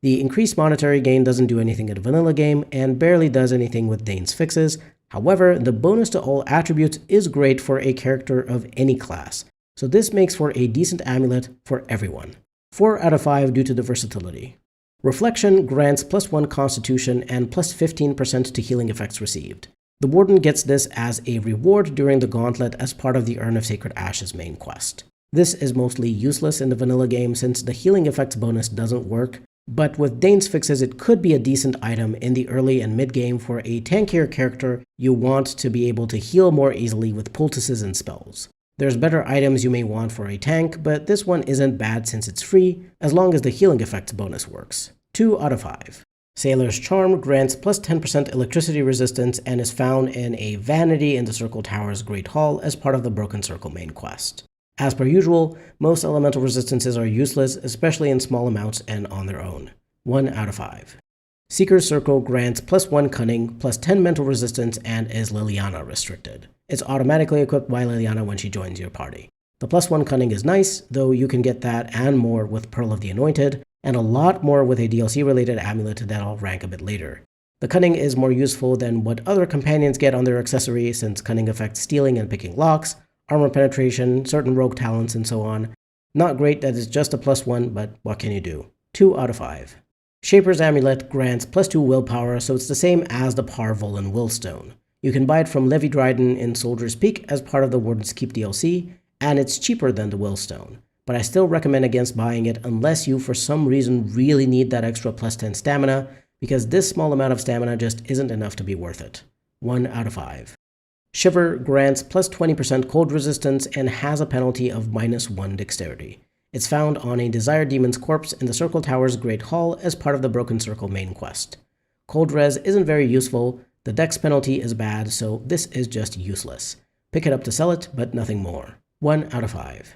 The increased monetary gain doesn't do anything in a vanilla game and barely does anything with Dane's fixes. However, the bonus to all attributes is great for a character of any class, so this makes for a decent amulet for everyone. 4 out of 5 due to the versatility. Reflection grants plus 1 constitution and plus 15% to healing effects received. The Warden gets this as a reward during the Gauntlet as part of the Urn of Sacred Ashes main quest. This is mostly useless in the vanilla game since the healing effects bonus doesn't work, but with Dane's fixes it could be a decent item in the early and mid game for a tankier character you want to be able to heal more easily with poultices and spells. There's better items you may want for a tank, but this one isn't bad since it's free, as long as the healing effects bonus works. 2 out of 5. Sailor's Charm grants plus 10% electricity resistance and is found in a vanity in the Circle Tower's Great Hall as part of the Broken Circle main quest. As per usual, most elemental resistances are useless, especially in small amounts and on their own. 1 out of 5. Seeker's Circle grants plus 1 cunning, plus 10 mental resistance, and is Liliana restricted. It's automatically equipped by Liliana when she joins your party. The plus 1 cunning is nice, though you can get that and more with Pearl of the Anointed, and a lot more with a DLC-related amulet that I'll rank a bit later. The cunning is more useful than what other companions get on their accessory, since cunning affects stealing and picking locks, armor penetration, certain rogue talents, and so on. Not great that it's just a plus 1, but what can you do? 2 out of 5. Shaper's Amulet grants plus 2 willpower, so it's the same as the Parvolan Willstone. You can buy it from Levi Dryden in Soldier's Peak as part of the Warden's Keep DLC, and it's cheaper than the Willstone. but I still recommend against buying it unless you for some reason really need that extra plus 10 stamina, because this small amount of stamina just isn't enough to be worth it. 1 out of 5. Shiver grants plus 20% cold resistance and has a penalty of -1 dexterity. It's found on a Desired Demon's corpse in the Circle Tower's Great Hall as part of the Broken Circle main quest. Cold res isn't very useful, the dex penalty is bad, so this is just useless. Pick it up to sell it, but nothing more. 1 out of 5.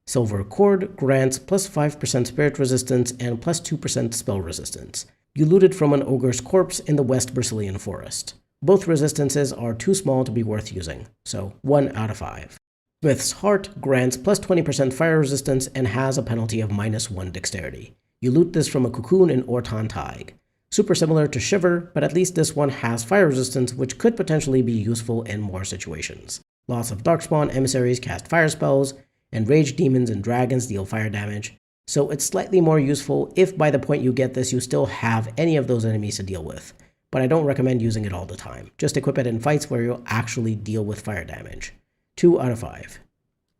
Silver Cord grants plus 5% spirit resistance and plus 2% spell resistance. You loot it from an ogre's corpse in the West Brazilian forest. Both resistances are too small to be worth using, so 1 out of 5. Smith's Heart grants plus 20% fire resistance and has a penalty of -1 dexterity. You loot this from a cocoon in Ortan Taig. Super similar to Shiver, but at least this one has fire resistance, which could potentially be useful in more situations. Lots of Darkspawn emissaries cast fire spells, and rage demons and dragons deal fire damage, so it's slightly more useful if by the point you get this you still have any of those enemies to deal with. But I don't recommend using it all the time. Just equip it in fights where you'll actually deal with fire damage. 2 out of 5.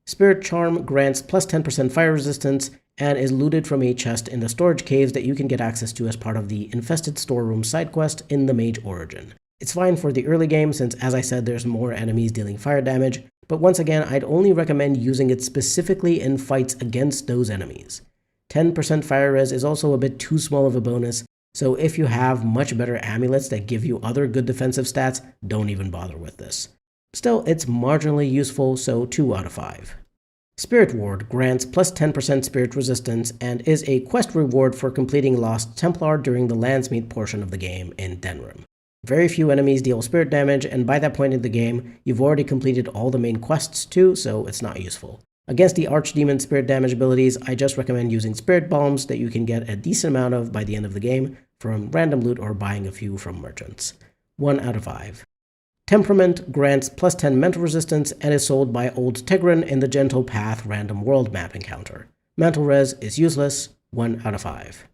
Spirit Charm grants plus 10% fire resistance and is looted from a chest in the storage caves that you can get access to as part of the Infested Storeroom side quest in the Mage Origin. It's fine for the early game since, as I said, there's more enemies dealing fire damage, but once again, I'd only recommend using it specifically in fights against those enemies. 10% fire res is also a bit too small of a bonus, so if you have much better amulets that give you other good defensive stats, don't even bother with this. Still, it's marginally useful, so 2 out of 5. Spirit Ward grants plus 10% spirit resistance and is a quest reward for completing Lost Templar during the Landsmeet portion of the game in Denrim. Very few enemies deal spirit damage, and by that point in the game, you've already completed all the main quests too, so it's not useful. Against the Archdemon spirit damage abilities, I just recommend using Spirit Bombs that you can get a decent amount of by the end of the game from random loot or buying a few from merchants. 1 out of 5. Temperament grants plus 10 mental resistance and is sold by Old Tegrin in the Gentle Path random world map encounter. Mental res is useless. 1 out of 5.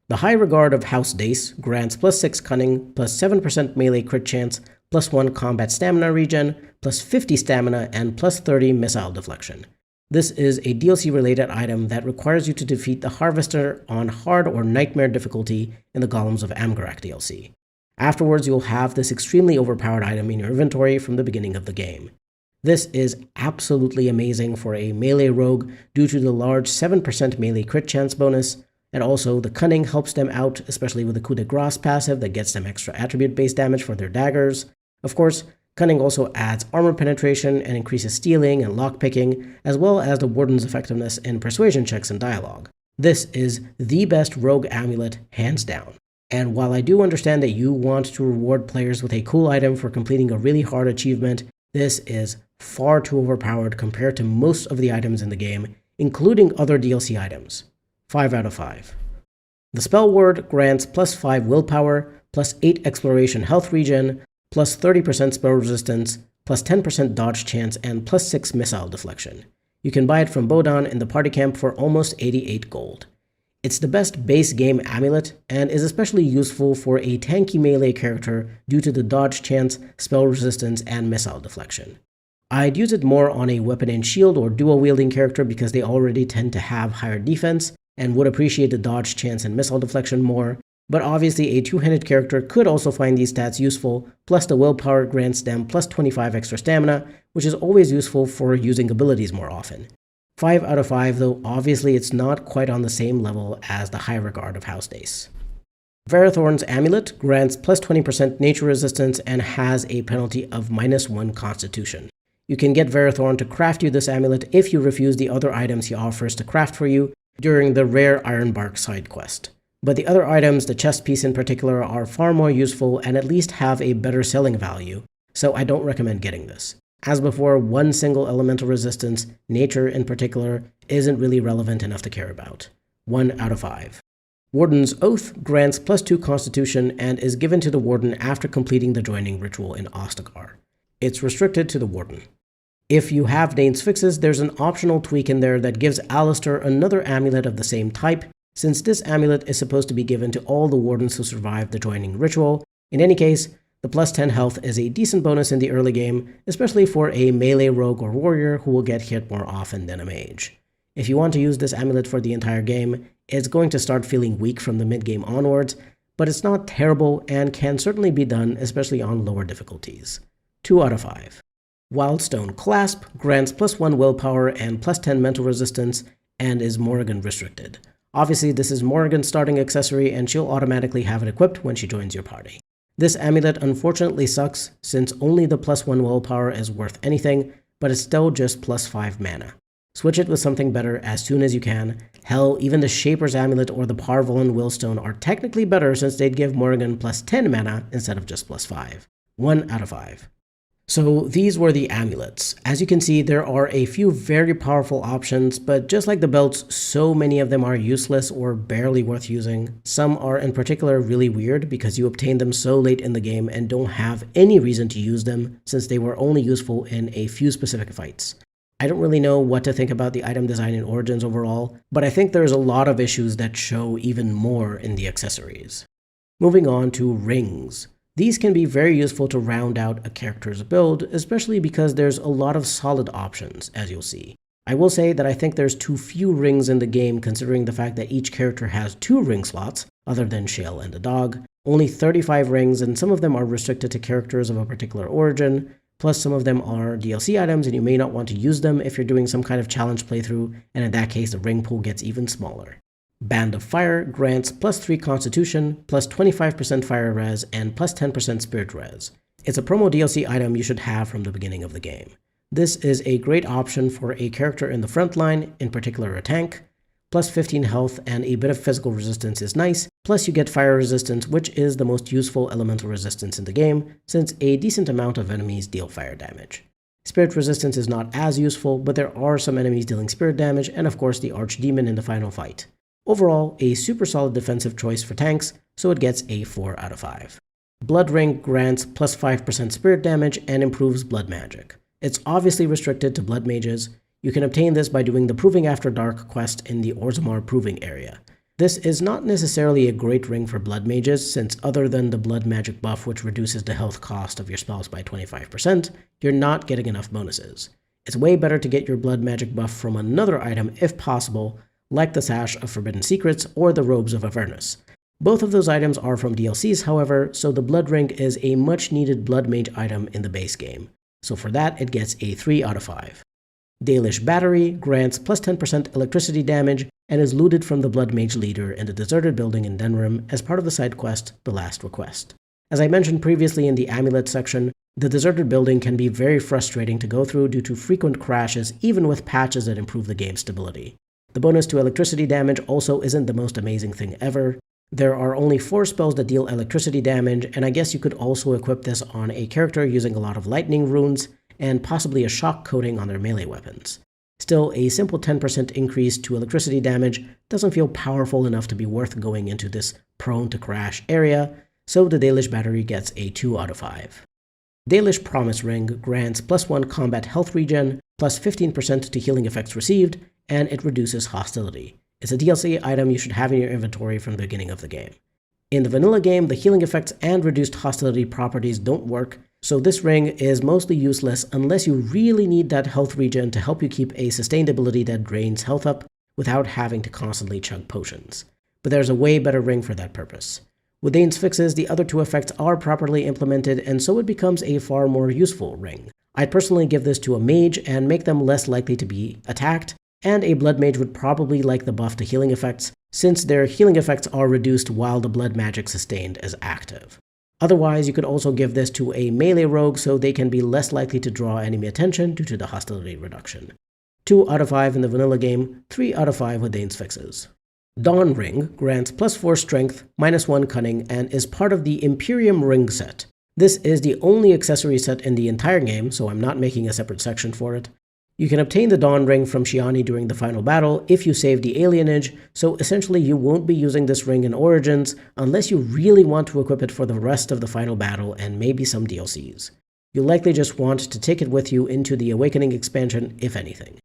The High Regard of House Dace grants plus 6 cunning, plus 7% melee crit chance, plus 1 combat stamina regen, plus 50 stamina, and plus 30 missile deflection. This is a DLC-related item that requires you to defeat the Harvester on Hard or Nightmare difficulty in the Golems of Amgarak DLC. Afterwards, you'll have this extremely overpowered item in your inventory from the beginning of the game. This is absolutely amazing for a melee rogue due to the large 7% melee crit chance bonus, and also the cunning helps them out, especially with the coup de grace passive that gets them extra attribute-based damage for their daggers. Of course, cunning also adds armor penetration and increases stealing and lockpicking, as well as the Warden's effectiveness in persuasion checks and dialogue. This is the best rogue amulet, hands down. And while I do understand that you want to reward players with a cool item for completing a really hard achievement, this is far too overpowered compared to most of the items in the game, including other DLC items. 5 out of 5. The Spell Word grants plus 5 willpower, plus 8 exploration health regen, plus 30% spell resistance, plus 10% dodge chance, and plus 6 missile deflection. You can buy it from Bodan in the party camp for almost 88 gold. It's the best base game amulet, and is especially useful for a tanky melee character due to the dodge chance, spell resistance, and missile deflection. I'd use it more on a weapon and shield or dual wielding character because they already tend to have higher defense, and would appreciate the dodge chance and missile deflection more, but obviously a two-handed character could also find these stats useful, plus the willpower grants them plus 25 extra stamina, which is always useful for using abilities more often. 5 out of 5, though obviously it's not quite on the same level as the High Regard of House Dace. Verathorn's Amulet grants plus 20% nature resistance and has a penalty of -1 constitution. You can get Verathorn to craft you this amulet if you refuse the other items he offers to craft for you during the rare Ironbark side quest. But the other items, the chest piece in particular, are far more useful and at least have a better selling value, so I don't recommend getting this. As before, one single elemental resistance, nature in particular, isn't really relevant enough to care about. 1 out of 5. Warden's Oath grants plus 2 constitution and is given to the Warden after completing the joining ritual in Ostagar. It's restricted to the Warden. If you have Dane's Fixes, there's an optional tweak in there that gives Alistair another amulet of the same type, since this amulet is supposed to be given to all the Wardens who survive the joining ritual. In any case, the plus 10 health is a decent bonus in the early game, especially for a melee rogue or warrior who will get hit more often than a mage. If you want to use this amulet for the entire game, it's going to start feeling weak from the mid-game onwards, but it's not terrible and can certainly be done, especially on lower difficulties. 2 out of 5. Wildstone Clasp grants +1 willpower and +10 mental resistance and is Morrigan restricted. Obviously, this is Morrigan's starting accessory and she'll automatically have it equipped when she joins your party. This amulet unfortunately sucks since only the +1 willpower is worth anything, but it's still just +5 mana. Switch it with something better as soon as you can. Hell, even the Shaper's Amulet or the Parvolin Willstone are technically better since they'd give Morrigan +10 mana instead of just +5. 1 out of 5. So these were the amulets. As you can see, there are a few very powerful options, but just like the belts, so many of them are useless or barely worth using. Some are in particular really weird because you obtain them so late in the game and don't have any reason to use them since they were only useful in a few specific fights. I don't really know what to think about the item design in Origins overall, but I think there's a lot of issues that show even more in the accessories. Moving on to rings. These can be very useful to round out a character's build, especially because there's a lot of solid options, as you'll see. I will say that I think there's too few rings in the game considering the fact that each character has 2 ring slots, other than Shale and the dog, only 35 rings, and some of them are restricted to characters of a particular origin, plus some of them are DLC items and you may not want to use them if you're doing some kind of challenge playthrough, and in that case the ring pool gets even smaller. Band of Fire grants +3 Constitution, +25% Fire Res, and +10% Spirit Res. It's a promo DLC item you should have from the beginning of the game. This is a great option for a character in the front line, in particular a tank. +15 health and a bit of physical resistance is nice, plus you get fire resistance, which is the most useful elemental resistance in the game, since a decent amount of enemies deal fire damage. Spirit resistance is not as useful, but there are some enemies dealing spirit damage, and of course the Archdemon in the final fight. Overall, a super solid defensive choice for tanks, so it gets a 4 out of 5. Blood Ring grants +5% spirit damage and improves blood magic. It's obviously restricted to blood mages. You can obtain this by doing the Proving After Dark quest in the Orzammar Proving area. This is not necessarily a great ring for blood mages, since other than the blood magic buff which reduces the health cost of your spells by 25%, you're not getting enough bonuses. It's way better to get your blood magic buff from another item if possible, like the Sash of Forbidden Secrets or the Robes of Avernus. Both of those items are from DLCs, however, so the Blood Ring is a much needed blood mage item in the base game. So for that, it gets a 3 out of 5. Dalish Battery grants +10% electricity damage and is looted from the Blood Mage leader in the deserted building in Denrim as part of the side quest, The Last Request. As I mentioned previously in the Amulet section, the deserted building can be very frustrating to go through due to frequent crashes even with patches that improve the game's stability. The bonus to electricity damage also isn't the most amazing thing ever. There are only 4 spells that deal electricity damage, and I guess you could also equip this on a character using a lot of lightning runes, and possibly a shock coating on their melee weapons. Still, a simple 10% increase to electricity damage doesn't feel powerful enough to be worth going into this prone-to-crash area, so the Dalish Battery gets a 2 out of 5. Dalish Promise Ring grants +1 combat health regen, +15% to healing effects received, and it reduces hostility. It's a DLC item you should have in your inventory from the beginning of the game. In the vanilla game, the healing effects and reduced hostility properties don't work, so this ring is mostly useless unless you really need that health regen to help you keep a sustained ability that drains health up without having to constantly chug potions. But there's a way better ring for that purpose. With Dane's fixes, the other 2 effects are properly implemented, and so it becomes a far more useful ring. I'd personally give this to a mage and make them less likely to be attacked, and a blood mage would probably like the buff to healing effects, since their healing effects are reduced while the blood magic sustained is active. Otherwise, you could also give this to a melee rogue so they can be less likely to draw enemy attention due to the hostility reduction. 2 out of 5 in the vanilla game, 3 out of 5 with Dane's fixes. Dawn Ring grants +4 strength, -1 cunning, and is part of the Imperium Ring set. This is the only accessory set in the entire game, so I'm not making a separate section for it. You can obtain the Dawn Ring from Shiani during the final battle if you save the alienage, so essentially you won't be using this ring in Origins unless you really want to equip it for the rest of the final battle and maybe some DLCs. You'll likely just want to take it with you into the Awakening expansion, if anything.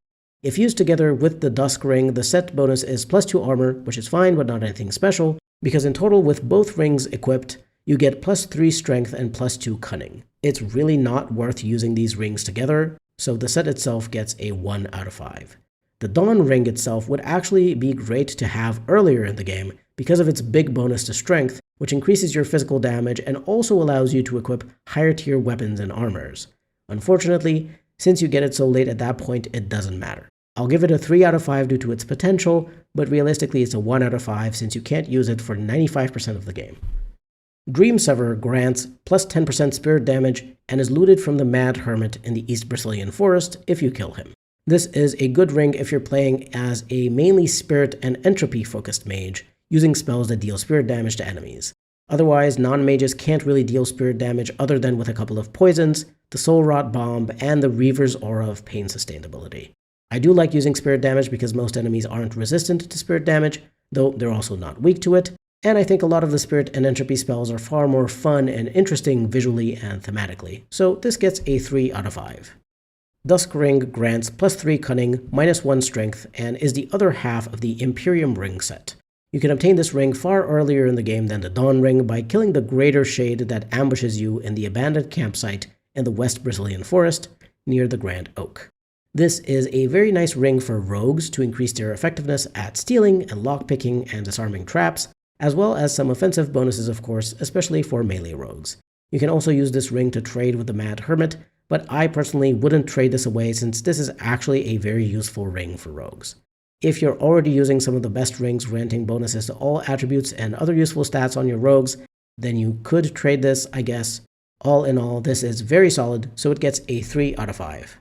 If used together with the Dusk Ring, the set bonus is +2 armor, which is fine but not anything special, because in total with both rings equipped, you get +3 strength and +2 cunning. It's really not worth using these rings together, so the set itself gets a 1 out of 5. The Dawn Ring itself would actually be great to have earlier in the game because of its big bonus to strength, which increases your physical damage and also allows you to equip higher tier weapons and armors. Unfortunately, since you get it so late at that point, it doesn't matter. I'll give it a 3 out of 5 due to its potential, but realistically it's a 1 out of 5 since you can't use it for 95% of the game. Dream Sever grants plus 10% spirit damage and is looted from the Mad Hermit in the East Brazilian Forest if you kill him. This is a good ring if you're playing as a mainly spirit and entropy focused mage, using spells that deal spirit damage to enemies. Otherwise, non-mages can't really deal spirit damage other than with a couple of poisons, the Soul Rot Bomb, and the Reaver's Aura of Pain Sustainability. I do like using spirit damage because most enemies aren't resistant to spirit damage, though they're also not weak to it, and I think a lot of the spirit and entropy spells are far more fun and interesting visually and thematically, so this gets a 3 out of 5. Dusk Ring grants plus 3 cunning, minus 1 strength, and is the other half of the Imperium Ring set. You can obtain this ring far earlier in the game than the Dawn Ring by killing the Greater Shade that ambushes you in the abandoned campsite in the West Brazilian Forest near the Grand Oak. This is a very nice ring for rogues to increase their effectiveness at stealing and lockpicking and disarming traps, as well as some offensive bonuses of course, especially for melee rogues. You can also use this ring to trade with the Mad Hermit, but I personally wouldn't trade this away since this is actually a very useful ring for rogues. If you're already using some of the best rings granting bonuses to all attributes and other useful stats on your rogues, then you could trade this, I guess. All in all, this is very solid, so it gets a 3 out of 5.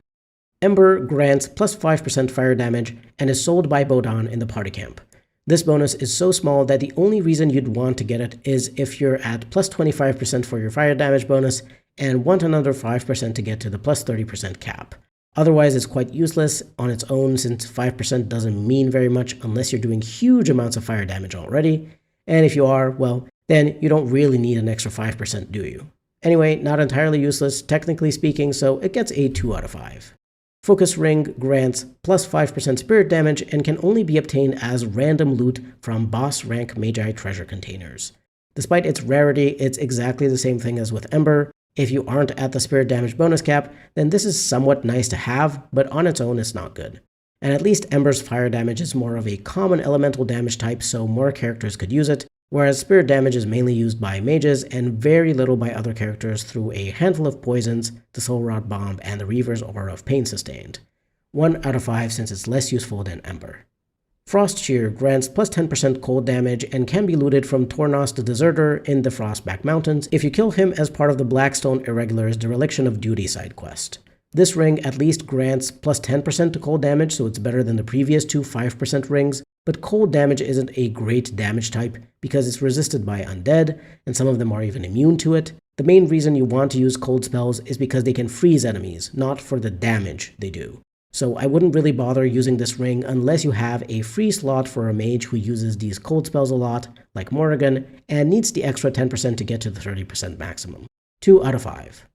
Ember grants plus 5% fire damage and is sold by Bodan in the party camp. This bonus is so small that the only reason you'd want to get it is if you're at plus 25% for your fire damage bonus and want another 5% to get to the plus 30% cap. Otherwise, it's quite useless on its own since 5% doesn't mean very much unless you're doing huge amounts of fire damage already, and if you are, well, then you don't really need an extra 5%, do you? Anyway, not entirely useless, technically speaking, so it gets a 2 out of 5. Focus Ring grants plus 5% spirit damage and can only be obtained as random loot from boss rank Magi treasure containers. Despite its rarity, it's exactly the same thing as with Ember. If you aren't at the spirit damage bonus cap, then this is somewhat nice to have, but on its own it's not good. And at least Ember's fire damage is more of a common elemental damage type, so more characters could use it, whereas spirit damage is mainly used by mages and very little by other characters through a handful of poisons, the Soul Rot Bomb, and the Reaver's Aura of Pain Sustained. 1 out of 5 since it's less useful than Ember. Frost Shear grants plus 10% cold damage and can be looted from Tornos the Deserter in the Frostback Mountains if you kill him as part of the Blackstone Irregular's Dereliction of Duty side quest. This ring at least grants plus 10% to cold damage, so it's better than the previous two 5% rings, but cold damage isn't a great damage type because it's resisted by undead, and some of them are even immune to it. The main reason you want to use cold spells is because they can freeze enemies, not for the damage they do. So I wouldn't really bother using this ring unless you have a free slot for a mage who uses these cold spells a lot, like Morrigan, and needs the extra 10% to get to the 30% maximum. 2 out of 5.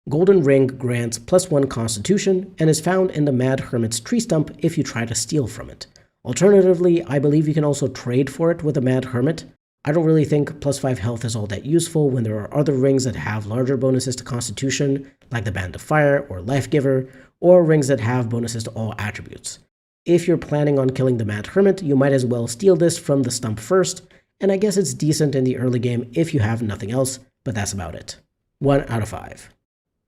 Golden Ring grants plus 1 Constitution and is found in the Mad Hermit's tree stump if you try to steal from it. Alternatively, I believe you can also trade for it with the Mad Hermit. I don't really think plus 5 health is all that useful when there are other rings that have larger bonuses to Constitution, like the Band of Fire or Life Giver, or rings that have bonuses to all attributes. If you're planning on killing the Mad Hermit, you might as well steal this from the stump first, and I guess it's decent in the early game if you have nothing else, but that's about it. 1 out of 5.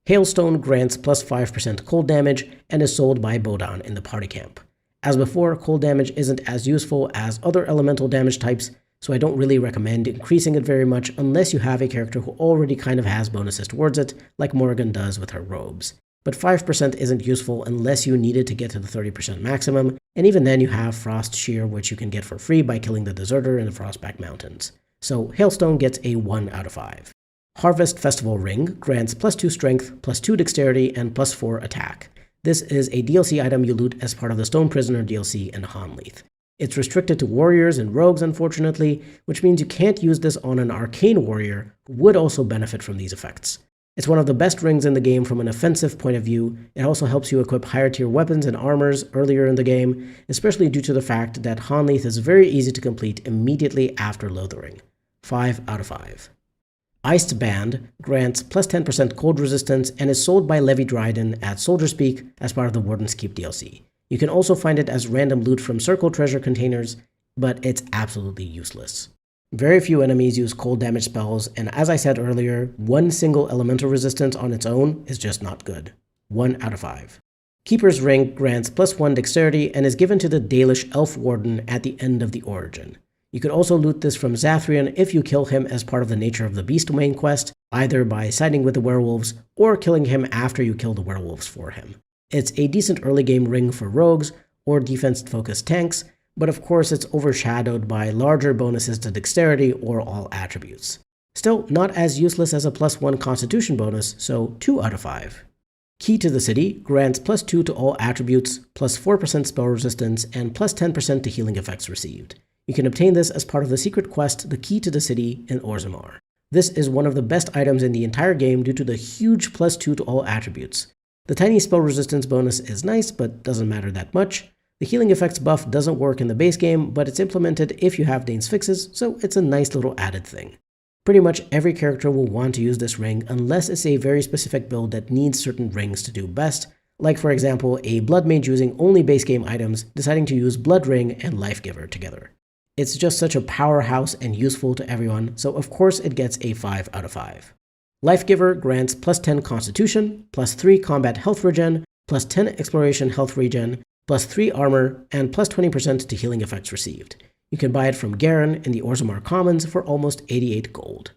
Hailstone grants plus 5% cold damage and is sold by Bodan in the party camp. As before, cold damage isn't as useful as other elemental damage types, so I don't really recommend increasing it very much unless you have a character who already kind of has bonuses towards it, like Morrigan does with her robes. But 5% isn't useful unless you need it to get to the 30% maximum, and even then you have Frost Shear, which you can get for free by killing the Deserter in the Frostback Mountains. So Hailstone gets a 1 out of 5. Harvest Festival Ring grants plus 2 strength, plus 2 dexterity, and plus 4 attack. This is a DLC item you loot as part of the Stone Prisoner DLC in Hanleith. It's restricted to warriors and rogues, unfortunately, which means you can't use this on an arcane warrior who would also benefit from these effects. It's one of the best rings in the game from an offensive point of view. It also helps you equip higher tier weapons and armors earlier in the game, especially due to the fact that Hanleith is very easy to complete immediately after Lothering. 5 out of 5. Iced Band grants plus 10% cold resistance and is sold by Levi Dryden at Soldier's Peak as part of the Warden's Keep DLC. You can also find it as random loot from circle treasure containers, but it's absolutely useless. Very few enemies use cold damage spells, and as I said earlier, one single elemental resistance on its own is just not good. 1 out of 5. Keeper's Ring grants +1 dexterity and is given to the Dalish Elf Warden at the end of the origin. You could also loot this from Zathrian if you kill him as part of the Nature of the Beast domain quest, either by siding with the werewolves or killing him after you kill the werewolves for him. It's a decent early game ring for rogues or defense-focused tanks, but of course it's overshadowed by larger bonuses to dexterity or all attributes. Still, not as useless as a +1 constitution bonus, so 2 out of 5. Key to the City grants +2 to all attributes, +4% spell resistance, and +10% to healing effects received. You can obtain this as part of the secret quest, The Key to the City in Orzammar. This is one of the best items in the entire game due to the huge +2 to all attributes. The tiny spell resistance bonus is nice, but doesn't matter that much. The healing effects buff doesn't work in the base game, but it's implemented if you have Dane's Fixes, so it's a nice little added thing. Pretty much every character will want to use this ring unless it's a very specific build that needs certain rings to do best, like for example a Blood Mage using only base game items deciding to use Blood Ring and Life Giver together. It's just such a powerhouse and useful to everyone, so of course it gets a 5 out of 5. Life Giver grants +10 Constitution, +3 Combat Health Regen, +10 Exploration Health Regen, +3 Armor, and +20% to healing effects received. You can buy it from Garen in the Orzammar Commons for almost 88 gold.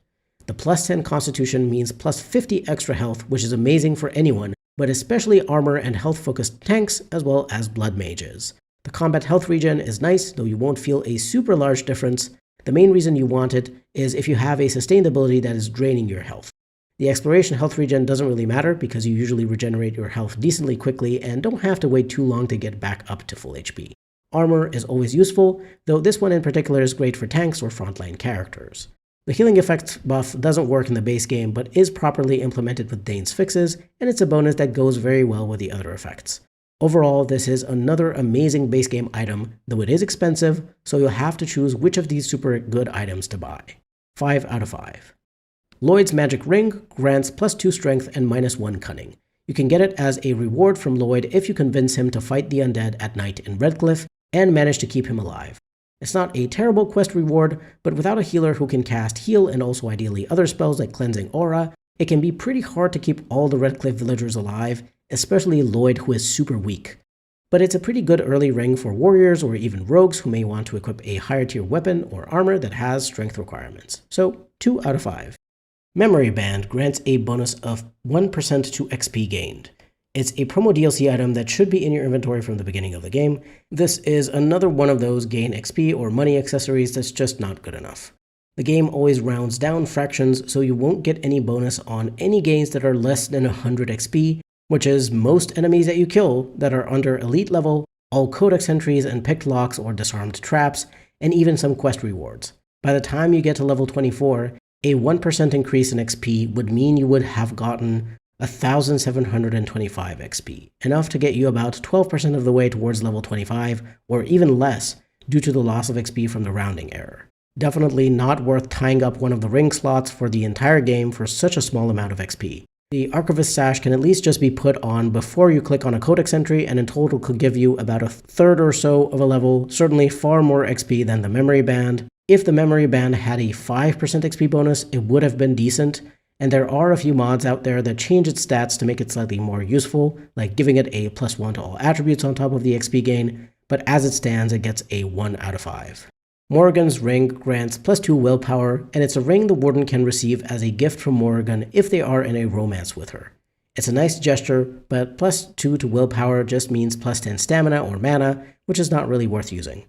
The +10 Constitution means +50 extra health, which is amazing for anyone, but especially armor and health-focused tanks as well as blood mages. The combat health regen is nice, though you won't feel a super large difference. The main reason you want it is if you have a sustained ability that is draining your health. The exploration health regen doesn't really matter because you usually regenerate your health decently quickly and don't have to wait too long to get back up to full HP. Armor is always useful, though this one in particular is great for tanks or frontline characters. The healing effects buff doesn't work in the base game, but is properly implemented with Dane's Fixes, and it's a bonus that goes very well with the other effects. Overall, this is another amazing base game item, though it is expensive, so you'll have to choose which of these super good items to buy. 5 out of 5. Lloyd's Magic Ring grants +2 strength and -1 cunning. You can get it as a reward from Lloyd if you convince him to fight the undead at night in Redcliffe and manage to keep him alive. It's not a terrible quest reward, but without a healer who can cast Heal and also ideally other spells like Cleansing Aura, it can be pretty hard to keep all the Redcliffe villagers alive, especially Lloyd, who is super weak. But it's a pretty good early ring for warriors or even rogues who may want to equip a higher tier weapon or armor that has strength requirements. So 2 out of 5. Memory Band grants a bonus of 1% to XP gained. It's a promo DLC item that should be in your inventory from the beginning of the game. This is another one of those gain XP or money accessories that's just not good enough. The game always rounds down fractions, so you won't get any bonus on any gains that are less than 100 XP, which is most enemies that you kill that are under elite level, all codex entries and picked locks or disarmed traps, and even some quest rewards. By the time you get to level 24, a 1% increase in XP would mean you would have gotten 1,725 XP, enough to get you about 12% of the way towards level 25, or even less, due to the loss of XP from the rounding error. Definitely not worth tying up one of the ring slots for the entire game for such a small amount of XP. The Archivist Sash can at least just be put on before you click on a codex entry, and in total could give you about a third or so of a level, certainly far more XP than the Memory Band. If the Memory Band had a 5% XP bonus, it would have been decent, and there are a few mods out there that change its stats to make it slightly more useful, like giving it a +1 to all attributes on top of the XP gain, but as it stands, it gets a 1 out of 5. Morrigan's Ring grants +2 willpower, and it's a ring the Warden can receive as a gift from Morrigan if they are in a romance with her. It's a nice gesture, but +2 to willpower just means +10 stamina or mana, which is not really worth using.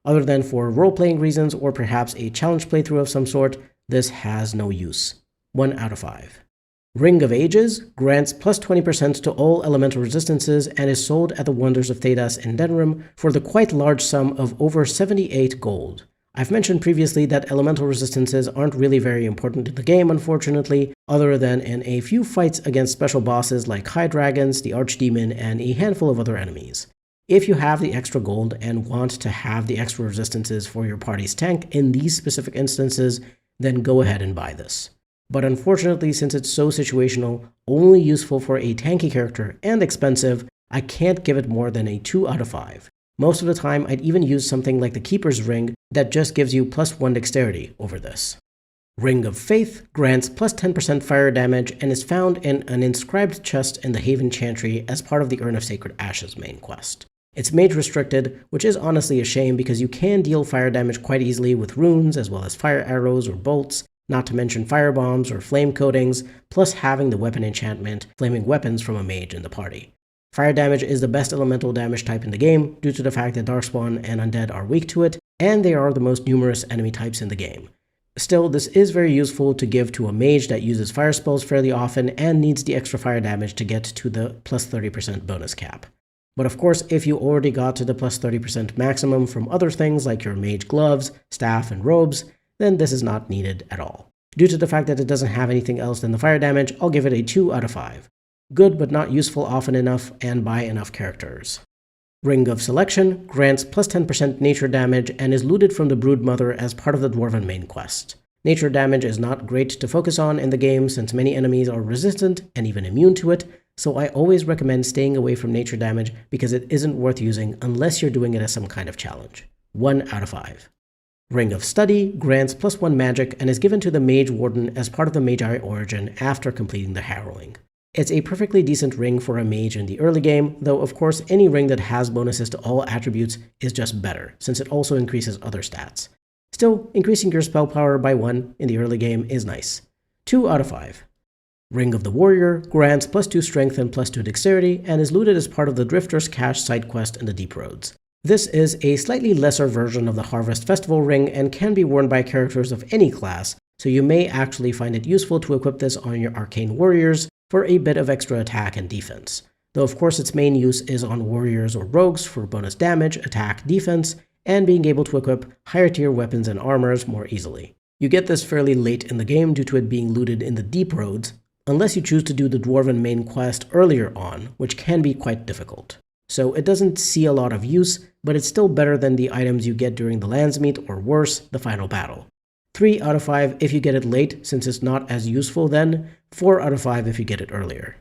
Other than for role-playing reasons or perhaps a challenge playthrough of some sort, this has no use. 1 out of 5. Ring of Ages grants +20% to all elemental resistances and is sold at the Wonders of Thedas in Denrim for the quite large sum of over 78 gold. I've mentioned previously that elemental resistances aren't really very important in the game, unfortunately, other than in a few fights against special bosses like High Dragons, the Archdemon, and a handful of other enemies. If you have the extra gold and want to have the extra resistances for your party's tank in these specific instances, then go ahead and buy this. But unfortunately, since it's so situational, only useful for a tanky character, and expensive, I can't give it more than a 2 out of 5. Most of the time, I'd even use something like the Keeper's Ring that just gives you +1 dexterity over this. Ring of Faith grants plus 10% fire damage and is found in an inscribed chest in the Haven Chantry as part of the Urn of Sacred Ashes main quest. It's mage restricted, which is honestly a shame because you can deal fire damage quite easily with runes as well as fire arrows or bolts, not to mention fire bombs or flame coatings, plus having the weapon enchantment, flaming weapons from a mage in the party. Fire damage is the best elemental damage type in the game due to the fact that Darkspawn and Undead are weak to it, and they are the most numerous enemy types in the game. Still, this is very useful to give to a mage that uses fire spells fairly often and needs the extra fire damage to get to the plus 30% bonus cap. But of course, if you already got to the plus 30% maximum from other things like your mage gloves, staff, and robes, then this is not needed at all. Due to the fact that it doesn't have anything else than the fire damage, I'll give it a 2 out of 5. Good, but not useful often enough and by enough characters. Ring of Selection grants plus 10% nature damage and is looted from the Broodmother as part of the Dwarven main quest. Nature damage is not great to focus on in the game since many enemies are resistant and even immune to it, so I always recommend staying away from nature damage because it isn't worth using unless you're doing it as some kind of challenge. 1 out of 5. Ring of Study grants plus 1 magic and is given to the Mage Warden as part of the Magi origin after completing the Harrowing. It's a perfectly decent ring for a mage in the early game, though of course any ring that has bonuses to all attributes is just better, since it also increases other stats. Still, increasing your spell power by 1 in the early game is nice. 2 out of 5. Ring of the Warrior grants plus 2 strength and plus 2 dexterity, and is looted as part of the Drifter's Cache side quest in the Deep Roads. This is a slightly lesser version of the Harvest Festival ring and can be worn by characters of any class, so you may actually find it useful to equip this on your Arcane Warriors for a bit of extra attack and defense. Though of course its main use is on warriors or rogues for bonus damage, attack, defense, and being able to equip higher tier weapons and armors more easily. You get this fairly late in the game due to it being looted in the Deep Roads, unless you choose to do the Dwarven main quest earlier on, which can be quite difficult. So it doesn't see a lot of use, but it's still better than the items you get during the Landsmeet, or worse, the final battle. 3 out of 5 if you get it late, since it's not as useful then. 4 out of 5 if you get it earlier.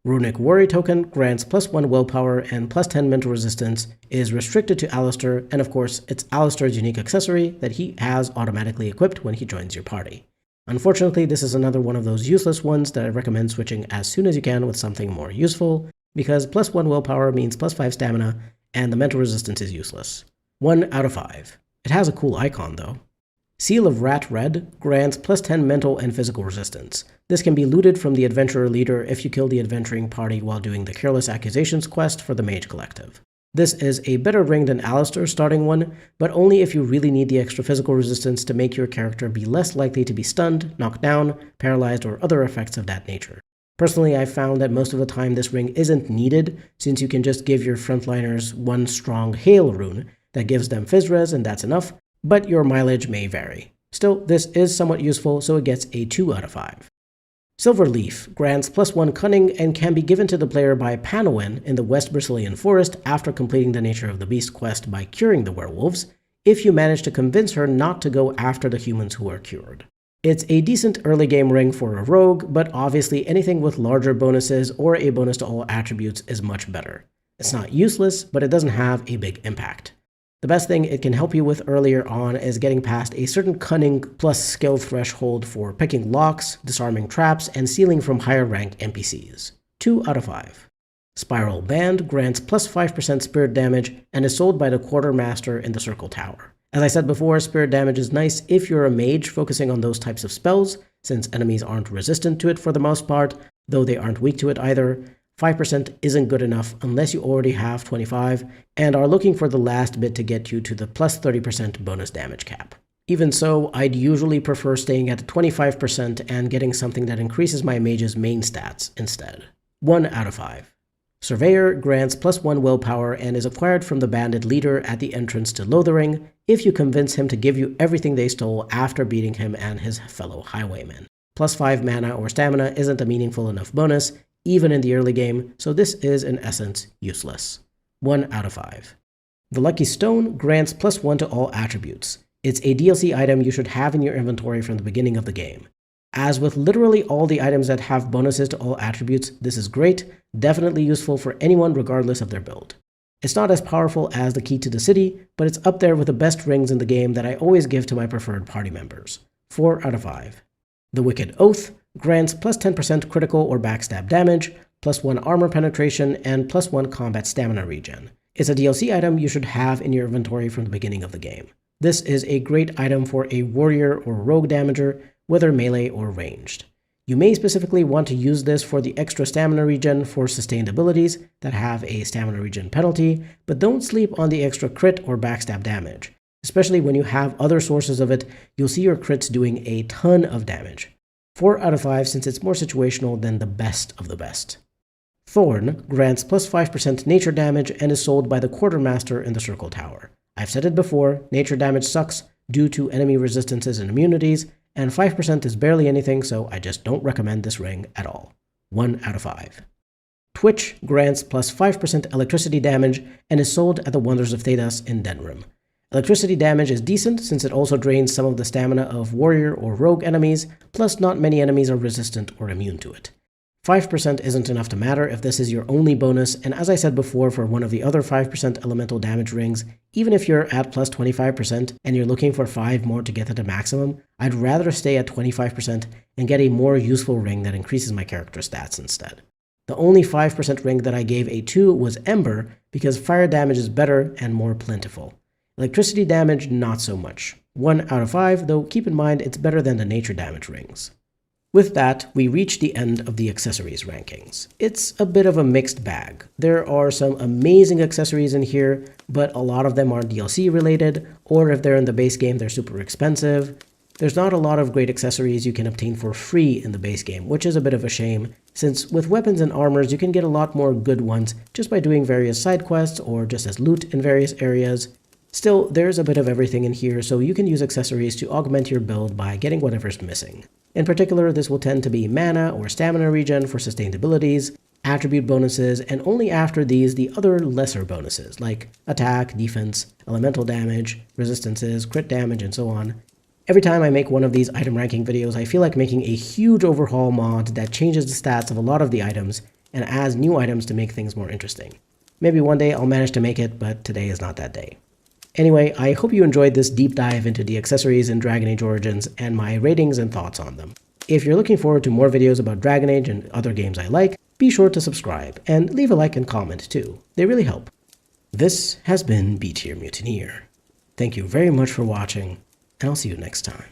Runic Worry Token grants plus 1 willpower and plus 10 mental resistance, is restricted to Alistair, and of course, it's Alistair's unique accessory that he has automatically equipped when he joins your party. Unfortunately, this is another one of those useless ones that I recommend switching as soon as you can with something more useful, because plus 1 willpower means plus 5 stamina, and the mental resistance is useless. 1 out of 5. It has a cool icon though. Seal of Rat Red grants plus 10 mental and physical resistance. This can be looted from the Adventurer Leader if you kill the adventuring party while doing the Careless Accusations quest for the Mage Collective. This is a better ring than Alistair's starting one, but only if you really need the extra physical resistance to make your character be less likely to be stunned, knocked down, paralyzed, or other effects of that nature. Personally, I've found that most of the time this ring isn't needed, since you can just give your frontliners one strong Hail rune that gives them Physres and that's enough, but your mileage may vary. Still, this is somewhat useful, so it gets a 2 out of 5. Silver Leaf grants plus 1 cunning and can be given to the player by Panowin in the West Brazilian Forest after completing the Nature of the Beast quest by curing the werewolves, if you manage to convince her not to go after the humans who are cured. It's a decent early game ring for a rogue, but obviously anything with larger bonuses or a bonus to all attributes is much better. It's not useless, but it doesn't have a big impact. The best thing it can help you with earlier on is getting past a certain cunning plus skill threshold for picking locks, disarming traps, and stealing from higher ranked NPCs. 2 out of 5. Spiral Band grants plus 5% spirit damage and is sold by the Quartermaster in the Circle Tower. As I said before, spirit damage is nice if you're a mage focusing on those types of spells, since enemies aren't resistant to it for the most part, though they aren't weak to it either. 5% isn't good enough unless you already have 25 and are looking for the last bit to get you to the plus 30% bonus damage cap. Even so, I'd usually prefer staying at 25% and getting something that increases my mage's main stats instead. 1 out of 5. Surveyor grants plus 1 willpower and is acquired from the bandit leader at the entrance to Lothering if you convince him to give you everything they stole after beating him and his fellow highwaymen. Plus 5 mana or stamina isn't a meaningful enough bonus, even in the early game, so this is in essence useless. 1 out of 5. The Lucky Stone grants plus 1 to all attributes. It's a DLC item you should have in your inventory from the beginning of the game. As with literally all the items that have bonuses to all attributes, this is great, definitely useful for anyone regardless of their build. It's not as powerful as the Key to the City, but it's up there with the best rings in the game that I always give to my preferred party members. 4 out of 5. The Wicked Oath grants plus 10% critical or backstab damage, plus 1 armor penetration, and plus 1 combat stamina regen. It's a DLC item you should have in your inventory from the beginning of the game. This is a great item for a warrior or rogue damager, whether melee or ranged. You may specifically want to use this for the extra stamina regen for sustained abilities that have a stamina regen penalty, but don't sleep on the extra crit or backstab damage. Especially when you have other sources of it, you'll see your crits doing a ton of damage. 4 out of 5 since it's more situational than the best of the best. Thorn grants plus 5% nature damage and is sold by the Quartermaster in the Circle Tower. I've said it before, nature damage sucks due to enemy resistances and immunities, and 5% is barely anything, so I just don't recommend this ring at all. 1 out of 5. Twitch grants plus 5% electricity damage and is sold at the Wonders of Thedas in Denrim. Electricity damage is decent since it also drains some of the stamina of warrior or rogue enemies, plus not many enemies are resistant or immune to it. 5% isn't enough to matter if this is your only bonus, and as I said before for one of the other 5% elemental damage rings, even if you're at plus 25% and you're looking for 5 more to get to the maximum, I'd rather stay at 25% and get a more useful ring that increases my character stats instead. The only 5% ring that I gave a 2 was Ember, because fire damage is better and more plentiful. Electricity damage, not so much. 1 out of 5, though keep in mind it's better than the nature damage rings. With that, we reach the end of the accessories rankings. It's a bit of a mixed bag. There are some amazing accessories in here, but a lot of them are DLC related, or if they're in the base game, they're super expensive. There's not a lot of great accessories you can obtain for free in the base game, which is a bit of a shame, since with weapons and armors, you can get a lot more good ones just by doing various side quests or just as loot in various areas. Still, there's a bit of everything in here, so you can use accessories to augment your build by getting whatever's missing. In particular, this will tend to be mana or stamina regen for sustained abilities, attribute bonuses, and only after these the other lesser bonuses like attack, defense, elemental damage, resistances, crit damage, and so on. Every time I make one of these item ranking videos, I feel like making a huge overhaul mod that changes the stats of a lot of the items and adds new items to make things more interesting. Maybe one day I'll manage to make it, but today is not that day. Anyway, I hope you enjoyed this deep dive into the accessories in Dragon Age Origins and my ratings and thoughts on them. If you're looking forward to more videos about Dragon Age and other games I like, be sure to subscribe and leave a like and comment too. They really help. This has been B Tier Mutineer. Thank you very much for watching, and I'll see you next time.